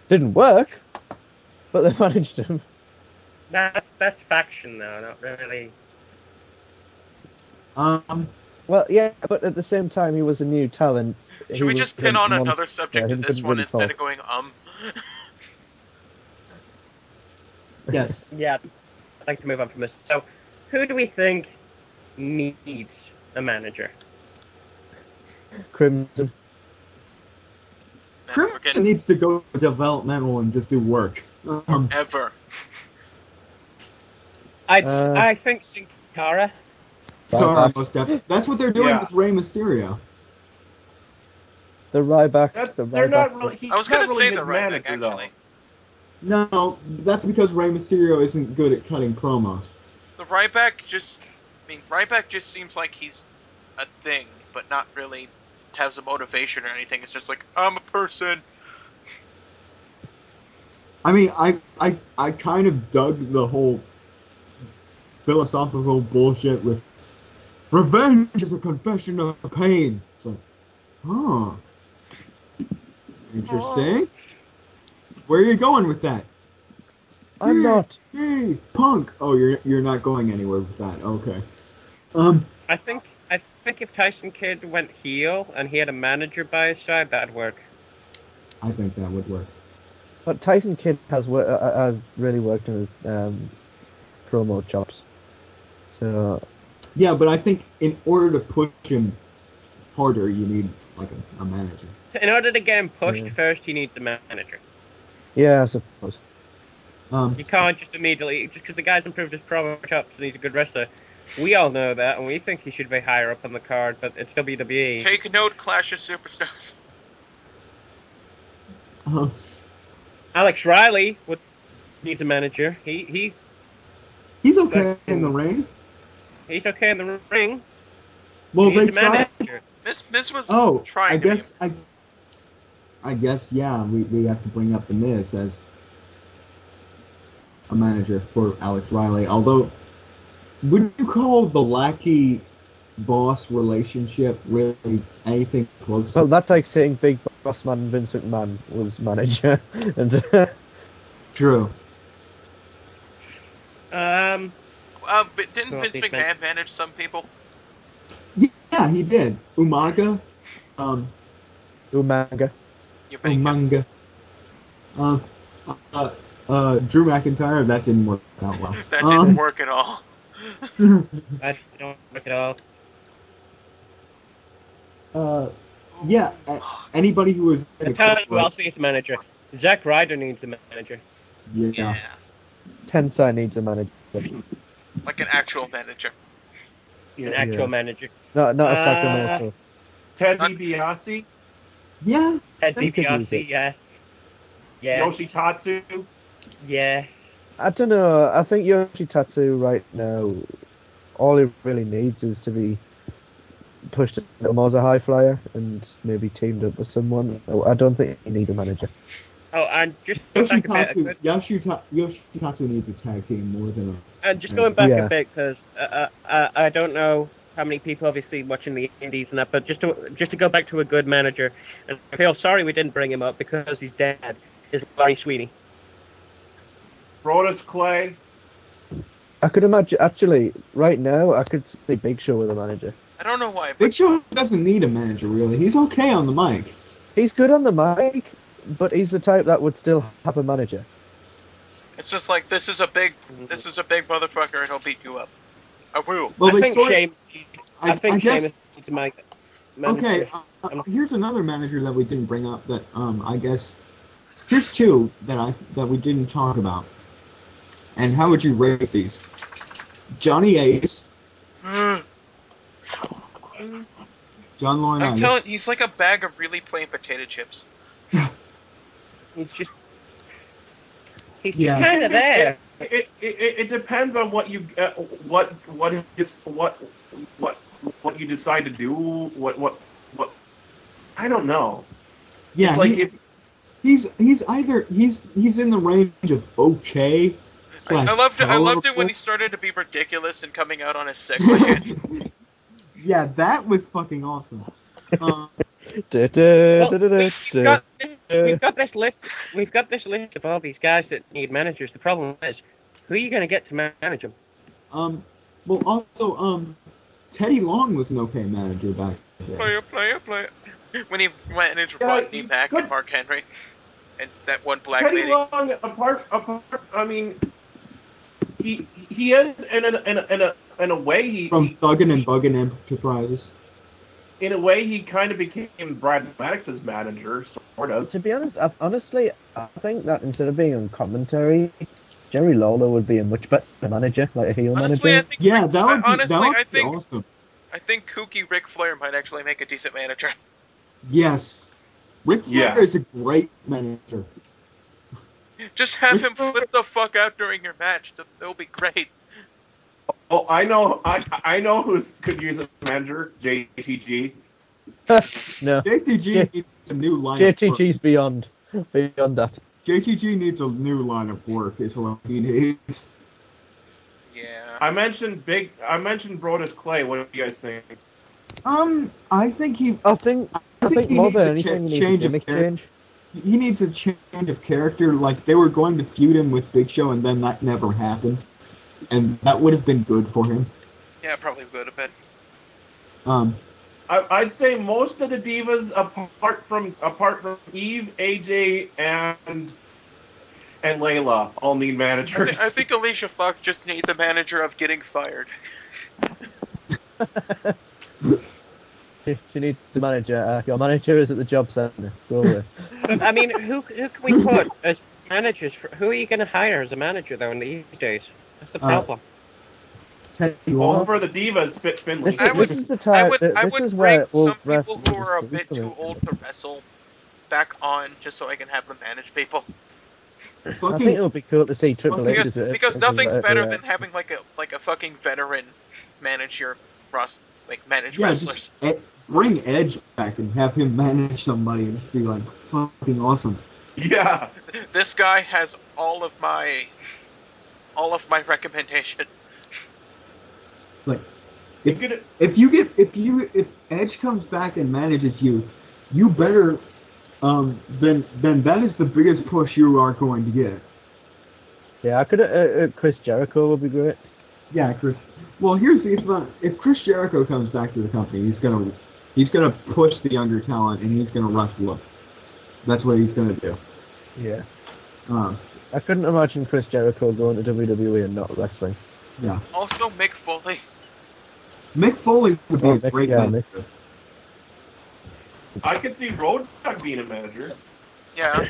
[SPEAKER 1] Didn't work, but they managed him.
[SPEAKER 2] That's faction, though, not really.
[SPEAKER 1] Well, yeah, but at the same time, he was a new talent.
[SPEAKER 4] Should we just pin on another subject
[SPEAKER 1] he
[SPEAKER 4] to this
[SPEAKER 1] couldn't
[SPEAKER 4] one
[SPEAKER 1] really
[SPEAKER 4] instead
[SPEAKER 1] talk.
[SPEAKER 4] of going
[SPEAKER 3] Yes.
[SPEAKER 2] Yeah, I'd like to move on from this. So, who do we think needs a manager?
[SPEAKER 1] Crimson.
[SPEAKER 4] We're
[SPEAKER 3] Crimson
[SPEAKER 4] getting
[SPEAKER 3] needs to go developmental and just do work.
[SPEAKER 4] ever.
[SPEAKER 2] I think Sin Cara.
[SPEAKER 3] Star, most definitely. That's what they're doing
[SPEAKER 5] Yeah.
[SPEAKER 3] with Rey Mysterio.
[SPEAKER 1] The Ryback.
[SPEAKER 5] They're not really. He's
[SPEAKER 4] I was
[SPEAKER 5] not
[SPEAKER 4] gonna
[SPEAKER 5] really
[SPEAKER 4] say
[SPEAKER 5] his
[SPEAKER 4] the right
[SPEAKER 5] manager,
[SPEAKER 4] back
[SPEAKER 5] though.
[SPEAKER 4] actually.
[SPEAKER 3] No, that's because Rey Mysterio isn't good at cutting promos.
[SPEAKER 4] The Ryback Ryback just seems like he's a thing, but not really has a motivation or anything. It's just like, I'm a person.
[SPEAKER 3] I mean, I kind of dug the whole philosophical bullshit with revenge is a confession of pain. It's like, huh. Interesting. Where are you going with that?
[SPEAKER 1] I'm not.
[SPEAKER 3] Hey, punk. Oh, you're not going anywhere with that. Okay.
[SPEAKER 2] I think if Tyson Kidd went heel and he had a manager by his side, that'd work.
[SPEAKER 3] I think that would work.
[SPEAKER 1] But Tyson Kidd has really worked on his promo chops. So
[SPEAKER 3] Yeah, but I think in order to push him harder, you need like a manager.
[SPEAKER 2] In order to get him pushed,
[SPEAKER 1] Yeah.
[SPEAKER 2] first he needs a manager.
[SPEAKER 1] yeah, I suppose.
[SPEAKER 2] You can't just immediately, just because the guy's improved his promo chops and he's a good wrestler. We all know that, and we think he should be higher up on the card, but it's WWE.
[SPEAKER 4] Take note, Clash of Superstars.
[SPEAKER 2] Alex Riley needs a manager. He's
[SPEAKER 3] okay in the ring.
[SPEAKER 2] He's okay in the ring.
[SPEAKER 3] Well,
[SPEAKER 2] He needs
[SPEAKER 3] they
[SPEAKER 2] a
[SPEAKER 3] tried.
[SPEAKER 2] manager.
[SPEAKER 4] Miz was
[SPEAKER 3] Oh,
[SPEAKER 4] trying
[SPEAKER 3] I
[SPEAKER 4] to
[SPEAKER 3] guess I guess yeah. We have to bring up the Miz as a manager for Alex Riley. Although, would you call the lackey boss relationship really anything close?
[SPEAKER 1] Well, that's like saying Big Boss Man Vince McMahon was manager. And
[SPEAKER 3] True.
[SPEAKER 4] But didn't
[SPEAKER 2] Well,
[SPEAKER 4] Vince
[SPEAKER 2] these
[SPEAKER 4] McMahon manage some people?
[SPEAKER 3] Yeah, he did. Umaga.
[SPEAKER 1] Umaga.
[SPEAKER 3] Umaga. Drew McIntyre. That didn't work out well.
[SPEAKER 4] That didn't work at all.
[SPEAKER 2] I don't look at all.
[SPEAKER 3] Yeah. Anybody who was.
[SPEAKER 2] I tell you who else needs a manager. Zack Ryder needs a manager.
[SPEAKER 3] Yeah.
[SPEAKER 1] Tensai needs a manager.
[SPEAKER 4] Like an actual manager.
[SPEAKER 2] An actual manager.
[SPEAKER 1] Not a Sacramento.
[SPEAKER 5] Ted DiBiase,
[SPEAKER 3] Yeah.
[SPEAKER 2] Ted
[SPEAKER 1] He could use
[SPEAKER 2] DiBiase,
[SPEAKER 1] it.
[SPEAKER 2] yes. Yes.
[SPEAKER 5] Yoshitatsu.
[SPEAKER 2] Yes.
[SPEAKER 1] I don't know. I think Yoshitatsu right now, all he really needs is to be pushed more as a high flyer and maybe teamed up with someone. I don't think he needs a manager.
[SPEAKER 2] Oh, and just going back a bit,
[SPEAKER 3] Yoshitatsu needs a tag team more than a.
[SPEAKER 2] and just going back
[SPEAKER 1] Yeah.
[SPEAKER 2] a bit, because I don't know how many people obviously watching the Indies and that, but just to go back to a good manager, and I feel sorry we didn't bring him up because he's dead, is Larry Sweeney.
[SPEAKER 5] Brodus Clay.
[SPEAKER 1] I could imagine, actually, right now, I could see Big Show with a manager.
[SPEAKER 4] I don't know why.
[SPEAKER 3] Big Show doesn't need a manager, really. He's okay on the mic.
[SPEAKER 1] He's good on the mic, but he's the type that would still have a manager.
[SPEAKER 4] It's just like this is a big motherfucker, and he'll beat you up. I will.
[SPEAKER 3] Well,
[SPEAKER 2] I think Sheamus. I think
[SPEAKER 3] guess-
[SPEAKER 2] Sheamus needs a manager.
[SPEAKER 3] Okay, here's another manager that we didn't bring up that I guess here's two that we didn't talk about. And how would you rate these? Johnny Ace, John Laurinaitis.
[SPEAKER 4] I'm telling, he's like a bag of really plain potato chips.
[SPEAKER 2] He's just
[SPEAKER 3] Yeah.
[SPEAKER 2] kind of there.
[SPEAKER 5] It depends on what you what you decide to do. What I don't know.
[SPEAKER 3] Yeah,
[SPEAKER 5] It's like
[SPEAKER 3] he's in the range of okay.
[SPEAKER 4] I loved it when he started to be ridiculous and coming out on his segment.
[SPEAKER 3] Yeah, that was fucking awesome.
[SPEAKER 2] We've got this list. We've got this list of all these guys that need managers. The problem is, who are you going to get to manage them?
[SPEAKER 3] Well, also, Teddy Long was an okay manager back then.
[SPEAKER 4] Player. When he went into Rodney Mack and Mark Henry, and that one black
[SPEAKER 5] Teddy
[SPEAKER 4] lady.
[SPEAKER 5] Long, apart. I mean, he is in a way he
[SPEAKER 3] From Thuggin' and Buggin' Enterprises.
[SPEAKER 5] in a way he kind of became Brad Maddox's manager, sort of.
[SPEAKER 1] To be honest, honestly, I think that instead of being on commentary, Jerry Lawler would be a much better manager, like a heel
[SPEAKER 4] Honestly, I
[SPEAKER 1] manager.
[SPEAKER 4] think
[SPEAKER 3] Yeah, that would be
[SPEAKER 4] think
[SPEAKER 3] awesome.
[SPEAKER 4] I think kooky Ric Flair might actually make a decent manager.
[SPEAKER 3] Yes. Ric Flair
[SPEAKER 5] Yeah.
[SPEAKER 3] is a great manager.
[SPEAKER 4] Just have him flip the fuck out during your match. It'll be great.
[SPEAKER 5] Oh, I know who could use a manager. JTG.
[SPEAKER 1] No,
[SPEAKER 3] JTG needs a new line of work.
[SPEAKER 1] JTG's beyond that.
[SPEAKER 3] JTG needs a new line of work, is what he needs.
[SPEAKER 4] Yeah.
[SPEAKER 5] I mentioned Brodus Clay. What do you guys think?
[SPEAKER 3] I think he.
[SPEAKER 1] I think
[SPEAKER 3] he
[SPEAKER 1] more
[SPEAKER 3] needs
[SPEAKER 1] than
[SPEAKER 3] a
[SPEAKER 1] anything, you need a
[SPEAKER 3] change of
[SPEAKER 1] gimmick
[SPEAKER 3] character.
[SPEAKER 1] change.
[SPEAKER 3] He needs a change of character. Like, they were going to feud him with Big Show, and then that never happened. And that would have been good for him.
[SPEAKER 4] Yeah, probably would have been.
[SPEAKER 5] I'd say most of the divas, apart from Eve, AJ, and Layla, all need managers.
[SPEAKER 4] I think Alicia Fox just needs a manager of getting fired.
[SPEAKER 1] She needs the manager. Your manager is at the job centre. Go away.
[SPEAKER 2] But I mean, who can we put as managers? Who are you going to hire as a manager though in these days? That's the problem.
[SPEAKER 3] Teddy
[SPEAKER 5] All
[SPEAKER 3] Long.
[SPEAKER 5] for the divas, Finley.
[SPEAKER 1] This is the time.
[SPEAKER 4] I
[SPEAKER 1] this
[SPEAKER 4] would
[SPEAKER 1] is
[SPEAKER 4] bring
[SPEAKER 1] where
[SPEAKER 4] some
[SPEAKER 1] we'll
[SPEAKER 4] people who are a bit too old to wrestle back on just so I can have them manage people.
[SPEAKER 1] I think it would be cool to see Triple H.
[SPEAKER 4] Because nothing's better than having like a fucking veteran manage your manage wrestlers.
[SPEAKER 3] Just bring Edge back and have him manage somebody and just be like fucking awesome.
[SPEAKER 5] Yeah.
[SPEAKER 4] This guy has all of my recommendation.
[SPEAKER 3] It's like if Edge comes back and manages you, you better then that is the biggest push you are going to get.
[SPEAKER 1] Yeah, I could. Chris Jericho would be great.
[SPEAKER 3] Yeah, Chris. Well, here's the thing: if Chris Jericho comes back to the company, he's gonna push the younger talent and he's gonna wrestle them. That's what he's gonna do.
[SPEAKER 1] Yeah. I couldn't imagine Chris Jericho going to WWE and not wrestling.
[SPEAKER 3] Yeah.
[SPEAKER 4] Also, Mick Foley.
[SPEAKER 3] Mick Foley would be
[SPEAKER 1] Oh,
[SPEAKER 3] a
[SPEAKER 1] Mick,
[SPEAKER 3] great
[SPEAKER 1] yeah,
[SPEAKER 3] manager.
[SPEAKER 5] I could see Road Dogg being a manager.
[SPEAKER 4] Yeah,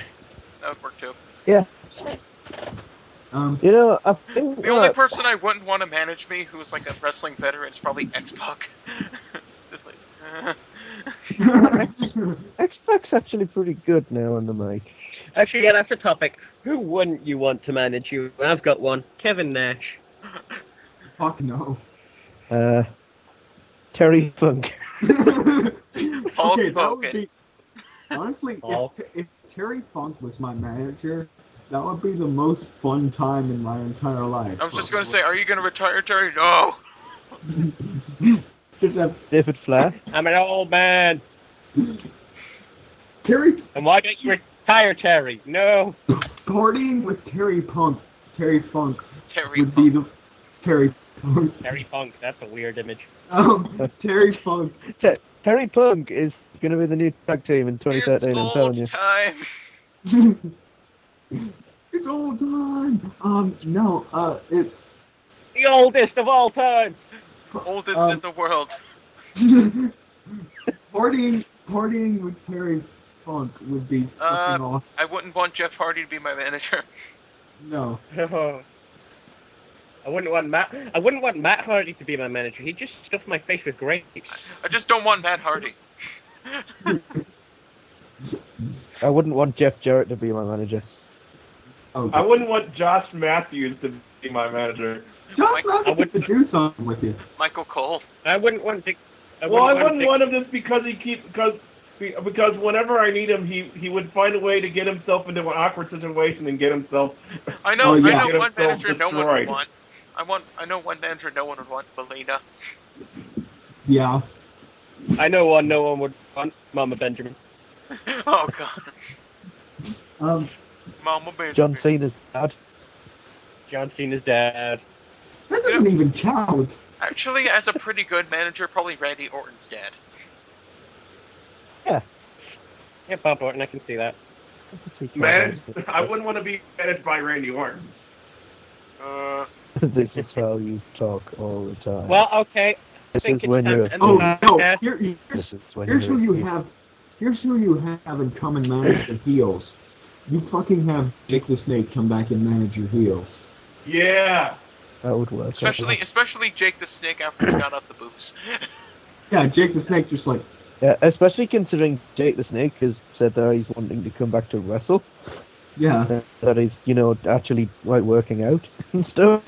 [SPEAKER 4] that would work too.
[SPEAKER 1] Yeah. You know, I think
[SPEAKER 4] The only person I wouldn't want to manage me who's like a wrestling veteran is probably X-Pac. Just like,
[SPEAKER 1] X-Pac's actually pretty good now on the mic.
[SPEAKER 2] Actually, yeah, that's a topic. Who wouldn't you want to manage you? I've got one. Kevin Nash.
[SPEAKER 3] Fuck no.
[SPEAKER 1] Terry Funk.
[SPEAKER 4] Hulk
[SPEAKER 3] Okay, that would
[SPEAKER 4] Hogan.
[SPEAKER 3] be, honestly,
[SPEAKER 2] Hulk.
[SPEAKER 3] if Terry Funk was my manager, that would be the most fun time in my entire life.
[SPEAKER 4] I was just going to say, are you going to retire, Terry? No!
[SPEAKER 3] Just have
[SPEAKER 1] David Flair.
[SPEAKER 2] I'm an old man.
[SPEAKER 3] Terry
[SPEAKER 2] And why don't you retire, Terry? No.
[SPEAKER 3] partying with Terry Funk
[SPEAKER 4] Terry
[SPEAKER 3] would be
[SPEAKER 4] Punk.
[SPEAKER 3] the Terry Funk.
[SPEAKER 2] Terry Funk, that's a weird image.
[SPEAKER 3] Terry Funk.
[SPEAKER 1] Terry Punk is going to be the new tag team in
[SPEAKER 4] It's
[SPEAKER 1] 2013. I'm telling
[SPEAKER 4] old
[SPEAKER 1] you.
[SPEAKER 4] time.
[SPEAKER 3] It's all time. No, it's
[SPEAKER 2] The oldest of all time.
[SPEAKER 4] Oldest in the world.
[SPEAKER 3] partying with Terry Funk would be fucking awesome.
[SPEAKER 4] I wouldn't want Jeff Hardy to be my manager.
[SPEAKER 3] No.
[SPEAKER 2] I wouldn't want Matt Hardy to be my manager. He just stuffed my face with grapes.
[SPEAKER 4] I just don't want Matt Hardy.
[SPEAKER 1] I wouldn't want Jeff Jarrett to be my manager.
[SPEAKER 3] Oh,
[SPEAKER 5] I wouldn't want Josh Matthews to be my manager.
[SPEAKER 3] Josh
[SPEAKER 2] I
[SPEAKER 3] Matthews
[SPEAKER 2] would-
[SPEAKER 3] to do something with you.
[SPEAKER 4] Michael Cole.
[SPEAKER 2] I wouldn't want Dick.
[SPEAKER 5] I wouldn't want him just because because whenever I need him, he would find a way to get himself into an awkward situation and get himself.
[SPEAKER 4] I know.
[SPEAKER 3] Oh, yeah.
[SPEAKER 4] I know
[SPEAKER 5] Get
[SPEAKER 4] one
[SPEAKER 5] himself
[SPEAKER 4] manager no one would
[SPEAKER 5] destroyed.
[SPEAKER 4] want. I know one manager no one would want. Belina.
[SPEAKER 3] Yeah.
[SPEAKER 2] I know one no one would want. Mama Benjamin.
[SPEAKER 4] Oh God. Mama Benjamin.
[SPEAKER 1] John Cena's dad.
[SPEAKER 2] John Cena's dad.
[SPEAKER 3] That doesn't even count.
[SPEAKER 4] Actually, as a pretty good manager, probably Randy Orton's dad.
[SPEAKER 2] Yeah, Bob Orton, I can see that.
[SPEAKER 5] I wouldn't want to be managed by Randy Orton.
[SPEAKER 1] This is how you talk all the time.
[SPEAKER 2] Well, okay. I
[SPEAKER 1] this
[SPEAKER 2] think
[SPEAKER 1] is when
[SPEAKER 2] it's
[SPEAKER 1] you're.
[SPEAKER 2] time
[SPEAKER 3] Oh
[SPEAKER 2] to end the
[SPEAKER 3] no!
[SPEAKER 2] podcast.
[SPEAKER 1] This is when
[SPEAKER 3] Here's
[SPEAKER 1] you're
[SPEAKER 3] who you
[SPEAKER 1] a-
[SPEAKER 3] have. Here's who you have and come and manage the heels. You fucking have Jake the Snake come back and manage your heels.
[SPEAKER 5] Yeah.
[SPEAKER 1] That would work.
[SPEAKER 4] Especially Jake the Snake after he got off the booze.
[SPEAKER 3] Yeah, Jake the Snake just like,
[SPEAKER 1] Yeah, especially considering Jake the Snake has said that he's wanting to come back to wrestle.
[SPEAKER 3] yeah,
[SPEAKER 1] That he's, actually like working out and stuff.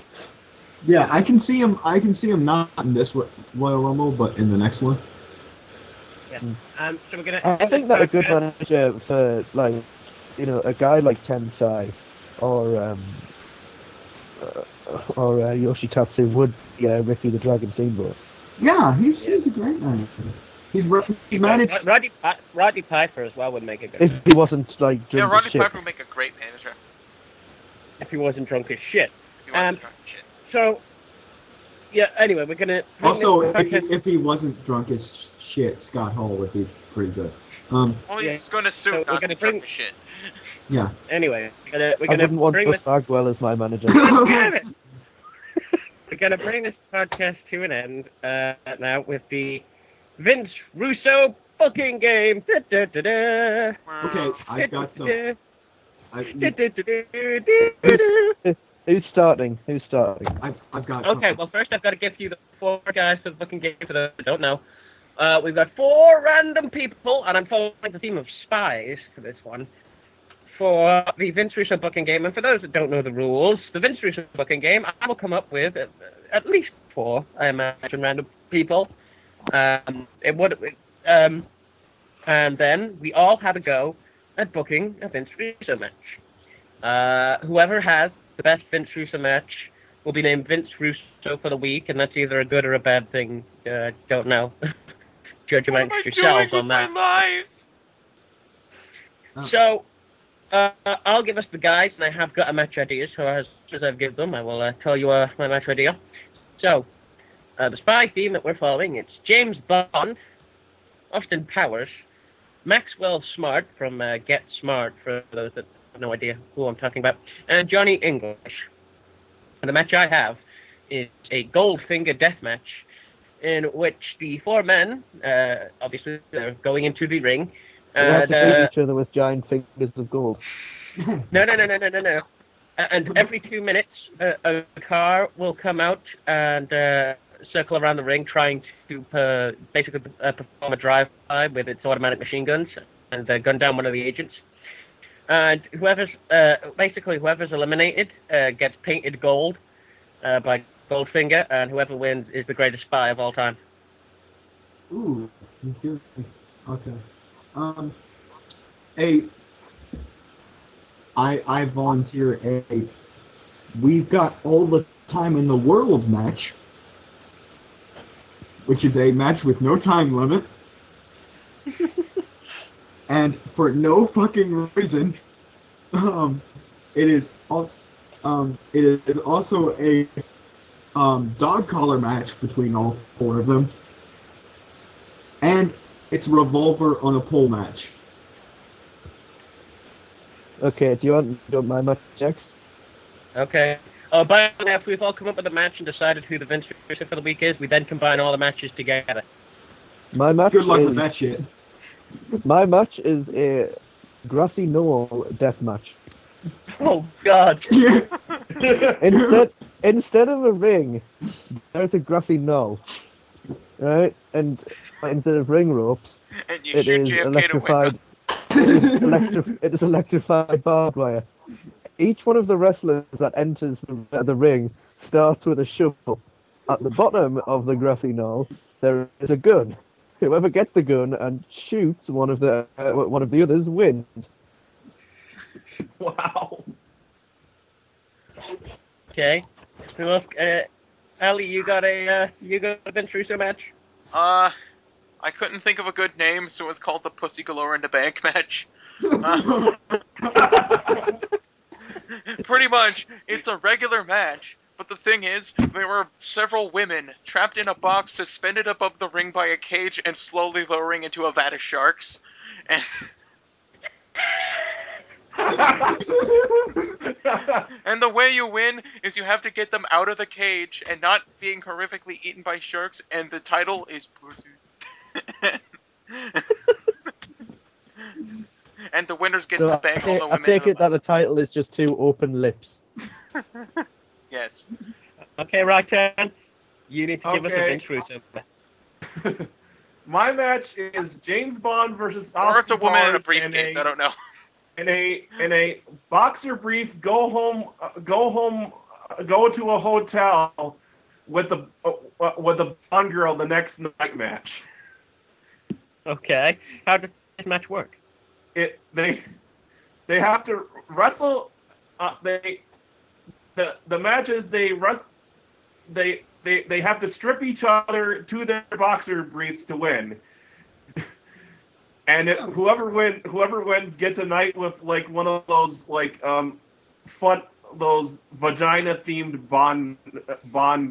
[SPEAKER 3] yeah. I can see him not in this Royal Rumble, but in the next one.
[SPEAKER 2] Yeah. So we're gonna.
[SPEAKER 1] I
[SPEAKER 2] end
[SPEAKER 1] think
[SPEAKER 2] this
[SPEAKER 1] that a good
[SPEAKER 2] podcast.
[SPEAKER 1] manager for a guy like Tensai or Yoshitatsu would be Ricky the Dragon Steamboat.
[SPEAKER 3] Yeah, he's a great manager. He's managed.
[SPEAKER 2] Roddy Piper as well would make a good.
[SPEAKER 1] If he wasn't like
[SPEAKER 4] Yeah,
[SPEAKER 1] drunk
[SPEAKER 4] Roddy
[SPEAKER 1] as shit.
[SPEAKER 4] Piper would make a great manager.
[SPEAKER 2] If he wasn't drunk as shit.
[SPEAKER 4] If he wasn't drunk as shit.
[SPEAKER 2] So. Yeah. Anyway, we're gonna. bring
[SPEAKER 3] Also,
[SPEAKER 2] this podcast-
[SPEAKER 3] if he wasn't drunk as shit, Scott Hall would be pretty good.
[SPEAKER 4] Well,
[SPEAKER 2] Yeah.
[SPEAKER 4] he's going to
[SPEAKER 2] So
[SPEAKER 4] soon
[SPEAKER 2] we're
[SPEAKER 4] not
[SPEAKER 2] gonna
[SPEAKER 4] be drunk
[SPEAKER 2] bring-
[SPEAKER 4] as shit.
[SPEAKER 3] Yeah.
[SPEAKER 2] Anyway, we're
[SPEAKER 1] I
[SPEAKER 2] gonna
[SPEAKER 1] wouldn't want
[SPEAKER 2] bring
[SPEAKER 1] Buck
[SPEAKER 2] this.
[SPEAKER 1] Bagwell as my manager.
[SPEAKER 2] Damn it! We're gonna bring this podcast to an end now with the Vince Russo booking game. Da, da, da, da.
[SPEAKER 3] Okay, I've got some.
[SPEAKER 2] Da, da, da, da.
[SPEAKER 1] Who's starting? I've
[SPEAKER 3] got.
[SPEAKER 2] Okay, well, first I've got to give you the 4 guys for the booking game for those that don't know. We've got 4 random people, and I'm following the theme of spies for this one, for the Vince Russo booking game. And for those that don't know the rules, the Vince Russo booking game, I will come up with at least 4, I imagine, random people. And then we all have a go at booking a Vince Russo match. Whoever has the best Vince Russo match will be named Vince Russo for the week, and that's either a good or a bad thing. Don't know. Judge
[SPEAKER 4] What am
[SPEAKER 2] amongst
[SPEAKER 4] I
[SPEAKER 2] yourselves
[SPEAKER 4] doing
[SPEAKER 2] on
[SPEAKER 4] with
[SPEAKER 2] that.
[SPEAKER 4] my life?
[SPEAKER 2] So, I'll give us the guys, and I have got a match idea, so as soon as I've given them, I will tell you my match idea. So, the spy theme that we're following, it's James Bond, Austin Powers, Maxwell Smart from Get Smart, for those that have no idea who I'm talking about, and Johnny English. And the match I have is a Goldfinger death match, in which the 4 men, obviously, they're going into the ring.
[SPEAKER 1] They have
[SPEAKER 2] And,
[SPEAKER 1] to beat each other with giant fingers of gold.
[SPEAKER 2] no. And every 2 minutes, a car will come out and circle around the ring, trying to basically perform a drive-by with its automatic machine guns and gun down one of the agents. And whoever's eliminated gets painted gold by Goldfinger, and whoever wins is the greatest spy of all time.
[SPEAKER 3] Ooh, okay. I volunteer a we've got all the time in the world match. which is a match with no time limit. And for no fucking reason, it is also a dog collar match between all four of them, and it's revolver on a pole match.
[SPEAKER 1] Okay, do you want my match next?
[SPEAKER 2] Okay. Oh, by the way, after we've all come up with a match and decided who the Vince Russo for the week is, we then combine all the matches together.
[SPEAKER 1] My match
[SPEAKER 3] Good luck
[SPEAKER 1] is,
[SPEAKER 3] with that shit.
[SPEAKER 1] My match is a grassy knoll death match.
[SPEAKER 2] Oh, God.
[SPEAKER 1] Instead of a ring, there's a grassy knoll, right? And instead of ring ropes,
[SPEAKER 4] And you
[SPEAKER 1] it
[SPEAKER 4] shoot
[SPEAKER 1] is
[SPEAKER 4] JFK to win.
[SPEAKER 1] electrified. It is electrified barbed wire. Each one of the wrestlers that enters the ring starts with a shovel. At the bottom of the grassy knoll, there is a gun. Whoever gets the gun and shoots one of the others wins.
[SPEAKER 5] Wow.
[SPEAKER 2] Okay. Who else? Ali, you got a Vince Russo match?
[SPEAKER 4] I couldn't think of a good name, so it's called the Pussy Galore in the Bank match. Pretty much, it's a regular match, but the thing is, there were several women trapped in a box suspended above the ring by a cage and slowly lowering into a vat of sharks. And and the way you win is you have to get them out of the cage and not being horrifically eaten by sharks, and the title is Pussy. And the winners gets to bang all the women.
[SPEAKER 1] I take it that the title is just two open lips.
[SPEAKER 4] Yes.
[SPEAKER 2] Okay, Roxanne, you need to give us a
[SPEAKER 5] Okay.
[SPEAKER 2] Vince Russo.
[SPEAKER 5] My match is James Bond versus Austin
[SPEAKER 4] Or it's a woman in a
[SPEAKER 5] Powers
[SPEAKER 4] briefcase, I don't know.
[SPEAKER 5] in a boxer brief. Go to a hotel with the Bond girl the next night match.
[SPEAKER 2] Okay. How does this match work?
[SPEAKER 5] They have to wrestle. The matches they have to strip each other to their boxer briefs to win. And whoever wins gets a night with like one of those those vagina themed Bond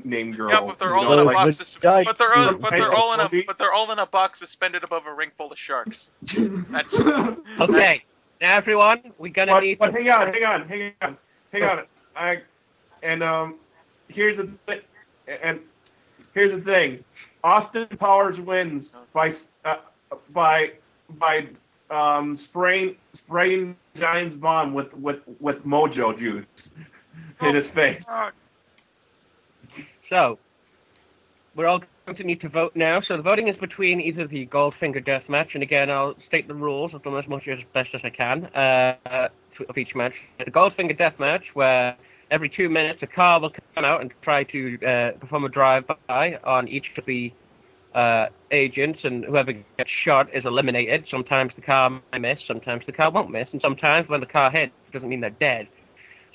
[SPEAKER 5] name girls.
[SPEAKER 4] Yeah, but they're all
[SPEAKER 5] you know,
[SPEAKER 4] in a
[SPEAKER 5] like-
[SPEAKER 4] box. But they're all in a box suspended above a ring full of sharks. That's
[SPEAKER 2] Okay. Now, everyone, we're gonna need
[SPEAKER 5] But
[SPEAKER 2] to...
[SPEAKER 5] hang on. Here's the thing. Austin Powers wins by spraying James Bond with Mojo juice in his face.
[SPEAKER 2] So, we're all going to need to vote now. So the voting is between either the Goldfinger death match, and again, I'll state the rules of them as best as I can of each match. The Goldfinger death match, where every 2 minutes a car will come out and try to perform a drive-by on each of the agents, and whoever gets shot is eliminated. Sometimes the car may miss, sometimes the car won't miss, and sometimes when the car hits, it doesn't mean they're dead.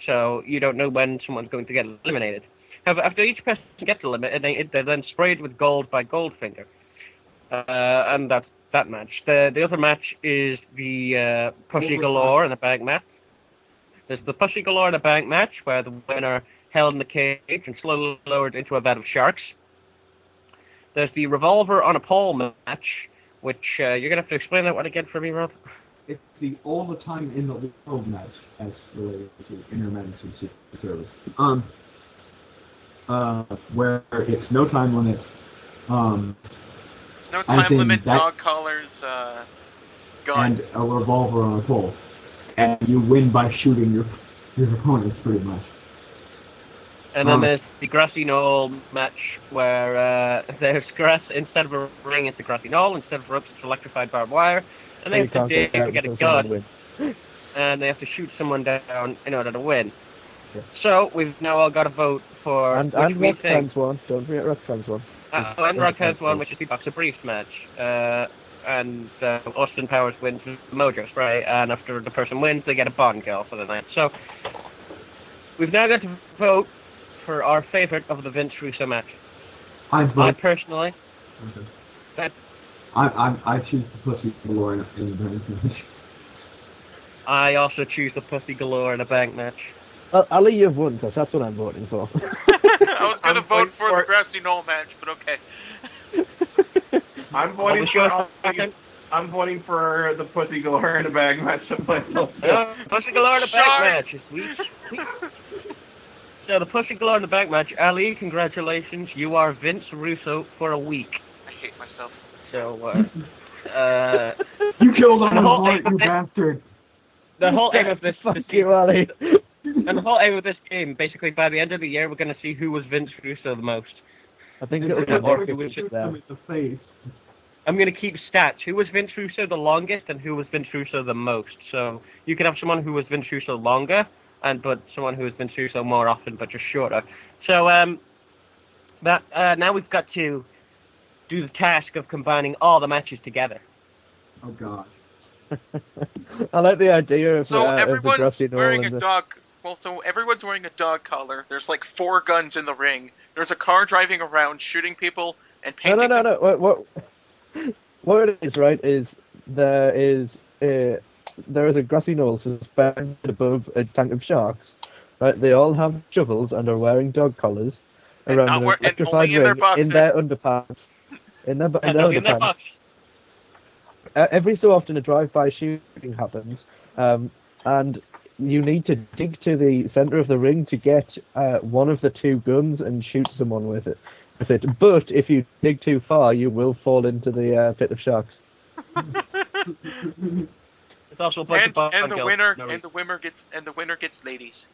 [SPEAKER 2] So you don't know when someone's going to get eliminated. However, after each person gets eliminated, they're then sprayed with gold by Goldfinger. And that's that match. The other match is the Pussy Galore in a bank match. There's the Pussy Galore in a bank match, where the winner held in the cage and slowly lowered into a vat of sharks. There's the Revolver on a Pole match, which you're going to have to explain that one again for me, Rob.
[SPEAKER 3] It's the all the time in the world match as related to Intermen's and Secret Service. Where it's no time limit.
[SPEAKER 4] no
[SPEAKER 3] I
[SPEAKER 4] time
[SPEAKER 3] think
[SPEAKER 4] limit,
[SPEAKER 3] that-
[SPEAKER 4] dog collars, gun.
[SPEAKER 3] And a revolver on a pole. And you win by shooting your opponents, pretty much.
[SPEAKER 2] And then there's the Grassy Knoll match, where there's grass, instead of a ring, it's a grassy knoll, instead of ropes, it's electrified barbed wire, and they have to dig to get a gun, and they have to shoot someone down in order to win.
[SPEAKER 1] Yeah.
[SPEAKER 2] So, we've now all got to vote for
[SPEAKER 1] And
[SPEAKER 2] which we think...
[SPEAKER 1] Roxanne's one. Don't forget Roxanne's one.
[SPEAKER 2] and Roxanne's one, which is the Boxer Briefs match. And Austin Powers wins with Mojo Spray, and after the person wins, they get a Bond girl for the night. So, we've now got to vote for our favorite of the Vince Russo match.
[SPEAKER 3] I
[SPEAKER 2] I
[SPEAKER 3] vote
[SPEAKER 2] personally
[SPEAKER 3] Okay.
[SPEAKER 2] That
[SPEAKER 3] I choose the pussy galore in the bank match.
[SPEAKER 2] I also choose the pussy galore in a bank match.
[SPEAKER 1] Well, Ali, you've won, because that's what I'm voting for.
[SPEAKER 4] I was gonna
[SPEAKER 5] I'm
[SPEAKER 4] vote
[SPEAKER 5] voting
[SPEAKER 4] for the
[SPEAKER 5] for-
[SPEAKER 4] grassy knoll match, but okay.
[SPEAKER 5] I'm
[SPEAKER 2] What
[SPEAKER 5] voting
[SPEAKER 2] was
[SPEAKER 5] for
[SPEAKER 2] yours,
[SPEAKER 5] Ali.
[SPEAKER 2] Martin?
[SPEAKER 5] I'm voting for the pussy galore in a bag match of myself.
[SPEAKER 2] Pussy galore in a bank
[SPEAKER 4] Shite!
[SPEAKER 2] match. So the pussy galore in the bank match, Ali, congratulations, you are Vince Russo for a week.
[SPEAKER 4] I hate myself.
[SPEAKER 2] So,
[SPEAKER 3] You killed Owen
[SPEAKER 2] The whole
[SPEAKER 3] Hart,
[SPEAKER 2] thing-
[SPEAKER 3] you bastard!
[SPEAKER 2] the whole aim of this,
[SPEAKER 1] Fuck you, Ali.
[SPEAKER 2] and the whole aim of this game, basically, by the end of the year, we're going to see who was Vince Russo the most.
[SPEAKER 1] I think
[SPEAKER 3] And
[SPEAKER 1] it'll be
[SPEAKER 3] I'm
[SPEAKER 2] or
[SPEAKER 1] more
[SPEAKER 3] going
[SPEAKER 2] who
[SPEAKER 3] to
[SPEAKER 2] was
[SPEAKER 3] shoot
[SPEAKER 1] there.
[SPEAKER 3] them in the face.
[SPEAKER 2] I'm going to keep stats. Who was Vince Russo the longest, and who was Vince Russo the most? So you can have someone who was Vince Russo longer, but someone who was Vince Russo more often, but just shorter. So now we've got to do the task of combining all the matches together.
[SPEAKER 3] Oh god.
[SPEAKER 1] I like the idea of
[SPEAKER 4] So
[SPEAKER 1] the
[SPEAKER 4] everyone's
[SPEAKER 1] grassy knoll
[SPEAKER 4] wearing a
[SPEAKER 1] and the...
[SPEAKER 4] dog. Well, so everyone's wearing a dog collar. There's like 4 guns in the ring. There's a car driving around shooting people and
[SPEAKER 1] No,
[SPEAKER 4] painting.
[SPEAKER 1] no. What it is, right, is there is a grassy knoll suspended above a tank of sharks. Right, they all have shovels and are wearing dog collars
[SPEAKER 4] And
[SPEAKER 1] around
[SPEAKER 4] not
[SPEAKER 1] an
[SPEAKER 4] wear- and
[SPEAKER 1] electrified
[SPEAKER 4] only in their
[SPEAKER 1] ring
[SPEAKER 4] boxers.
[SPEAKER 1] in their underpants. In their
[SPEAKER 2] And they'll be in their
[SPEAKER 1] underpants.
[SPEAKER 2] box.
[SPEAKER 1] Every so often a drive-by shooting happens, and you need to dig to the center of the ring to get one of the 2 guns and shoot someone with it. But if you dig too far, you will fall into the pit of sharks.
[SPEAKER 2] It's also a bunch
[SPEAKER 4] And,
[SPEAKER 2] of bug
[SPEAKER 4] and the
[SPEAKER 2] kills.
[SPEAKER 4] winner
[SPEAKER 2] No
[SPEAKER 4] and the winner gets ladies.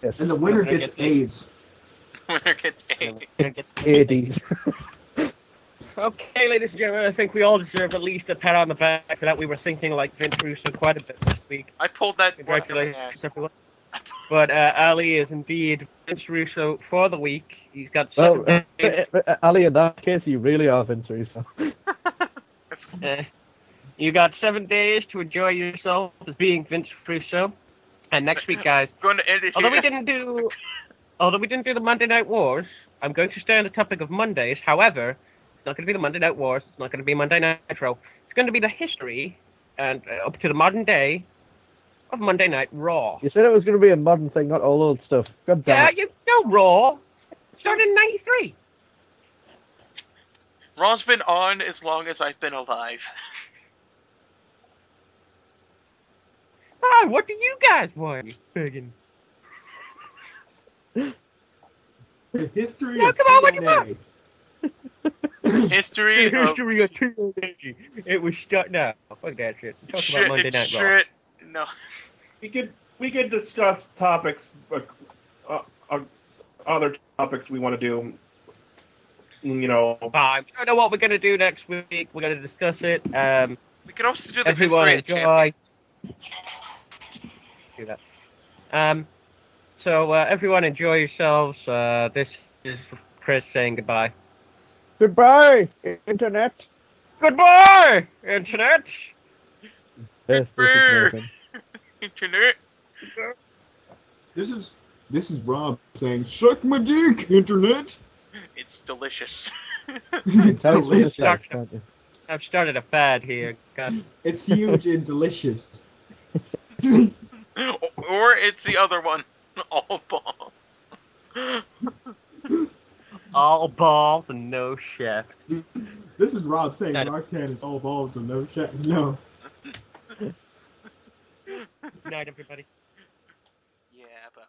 [SPEAKER 1] Yes.
[SPEAKER 3] And the winner
[SPEAKER 2] Okay,
[SPEAKER 3] gets
[SPEAKER 2] gets
[SPEAKER 3] AIDS.
[SPEAKER 4] Winner gets A.
[SPEAKER 2] winner gets
[SPEAKER 1] ADs.
[SPEAKER 2] Okay, ladies and gentlemen, I think we all deserve at least a pat on the back for that. We were thinking like Vince Russo quite a bit this week.
[SPEAKER 4] I pulled that one out of my
[SPEAKER 2] Congratulations,
[SPEAKER 4] ass.
[SPEAKER 2] everyone. But Ali is indeed Vince Russo for the week. He's got
[SPEAKER 1] Well,
[SPEAKER 2] 7 days.
[SPEAKER 1] Ali, in that case, you really are Vince Russo.
[SPEAKER 2] You got 7 days to enjoy yourself as being Vince Russo. And next week, guys,
[SPEAKER 4] I'm going to end it
[SPEAKER 2] although
[SPEAKER 4] here.
[SPEAKER 2] we didn't do the Monday Night Wars, I'm going to stay on the topic of Mondays. However, it's not going to be the Monday Night Wars. It's not going to be Monday Nitro. It's going to be the history and up to the modern day of Monday Night Raw.
[SPEAKER 1] You said it was going to be a modern thing, not all old stuff. God damn
[SPEAKER 2] Yeah,
[SPEAKER 1] it.
[SPEAKER 2] you know Raw. It started in '93.
[SPEAKER 4] Raw's been on as long as I've been alive.
[SPEAKER 2] Ah, what do you guys want, you friggin'?
[SPEAKER 3] The history
[SPEAKER 2] Yeah,
[SPEAKER 3] of
[SPEAKER 2] come on, what do you
[SPEAKER 3] TNA.
[SPEAKER 4] History of
[SPEAKER 2] History of TNA. It was starting out. Fuck that shit. Talk
[SPEAKER 4] shit.
[SPEAKER 2] about Monday
[SPEAKER 4] It's
[SPEAKER 2] Night Raw.
[SPEAKER 4] shit. No.
[SPEAKER 5] We could discuss topics, other topics we want to do. You know,
[SPEAKER 2] Fine. We don't know what we're going to do next week. We're going to discuss it.
[SPEAKER 4] We could also do the
[SPEAKER 2] Everyone
[SPEAKER 4] history of
[SPEAKER 2] enjoy.
[SPEAKER 4] champions.
[SPEAKER 2] Do that. So everyone enjoy yourselves. This is Chris saying goodbye.
[SPEAKER 1] Goodbye, Internet.
[SPEAKER 2] Goodbye, Internet.
[SPEAKER 1] This is Nathan.
[SPEAKER 4] Internet.
[SPEAKER 3] This is Rob saying, "Suck my dick, Internet."
[SPEAKER 4] It's delicious.
[SPEAKER 3] It's
[SPEAKER 1] How
[SPEAKER 3] delicious.
[SPEAKER 1] delicious, can't you?
[SPEAKER 2] I've started a fad here. God.
[SPEAKER 3] It's huge and delicious.
[SPEAKER 4] Or it's the other one. All balls.
[SPEAKER 2] All balls and no shaft.
[SPEAKER 3] This is Rob saying
[SPEAKER 2] Got it.
[SPEAKER 3] Rocktan is all balls and no shit. No.
[SPEAKER 2] Good night, everybody.
[SPEAKER 4] Yeah, but.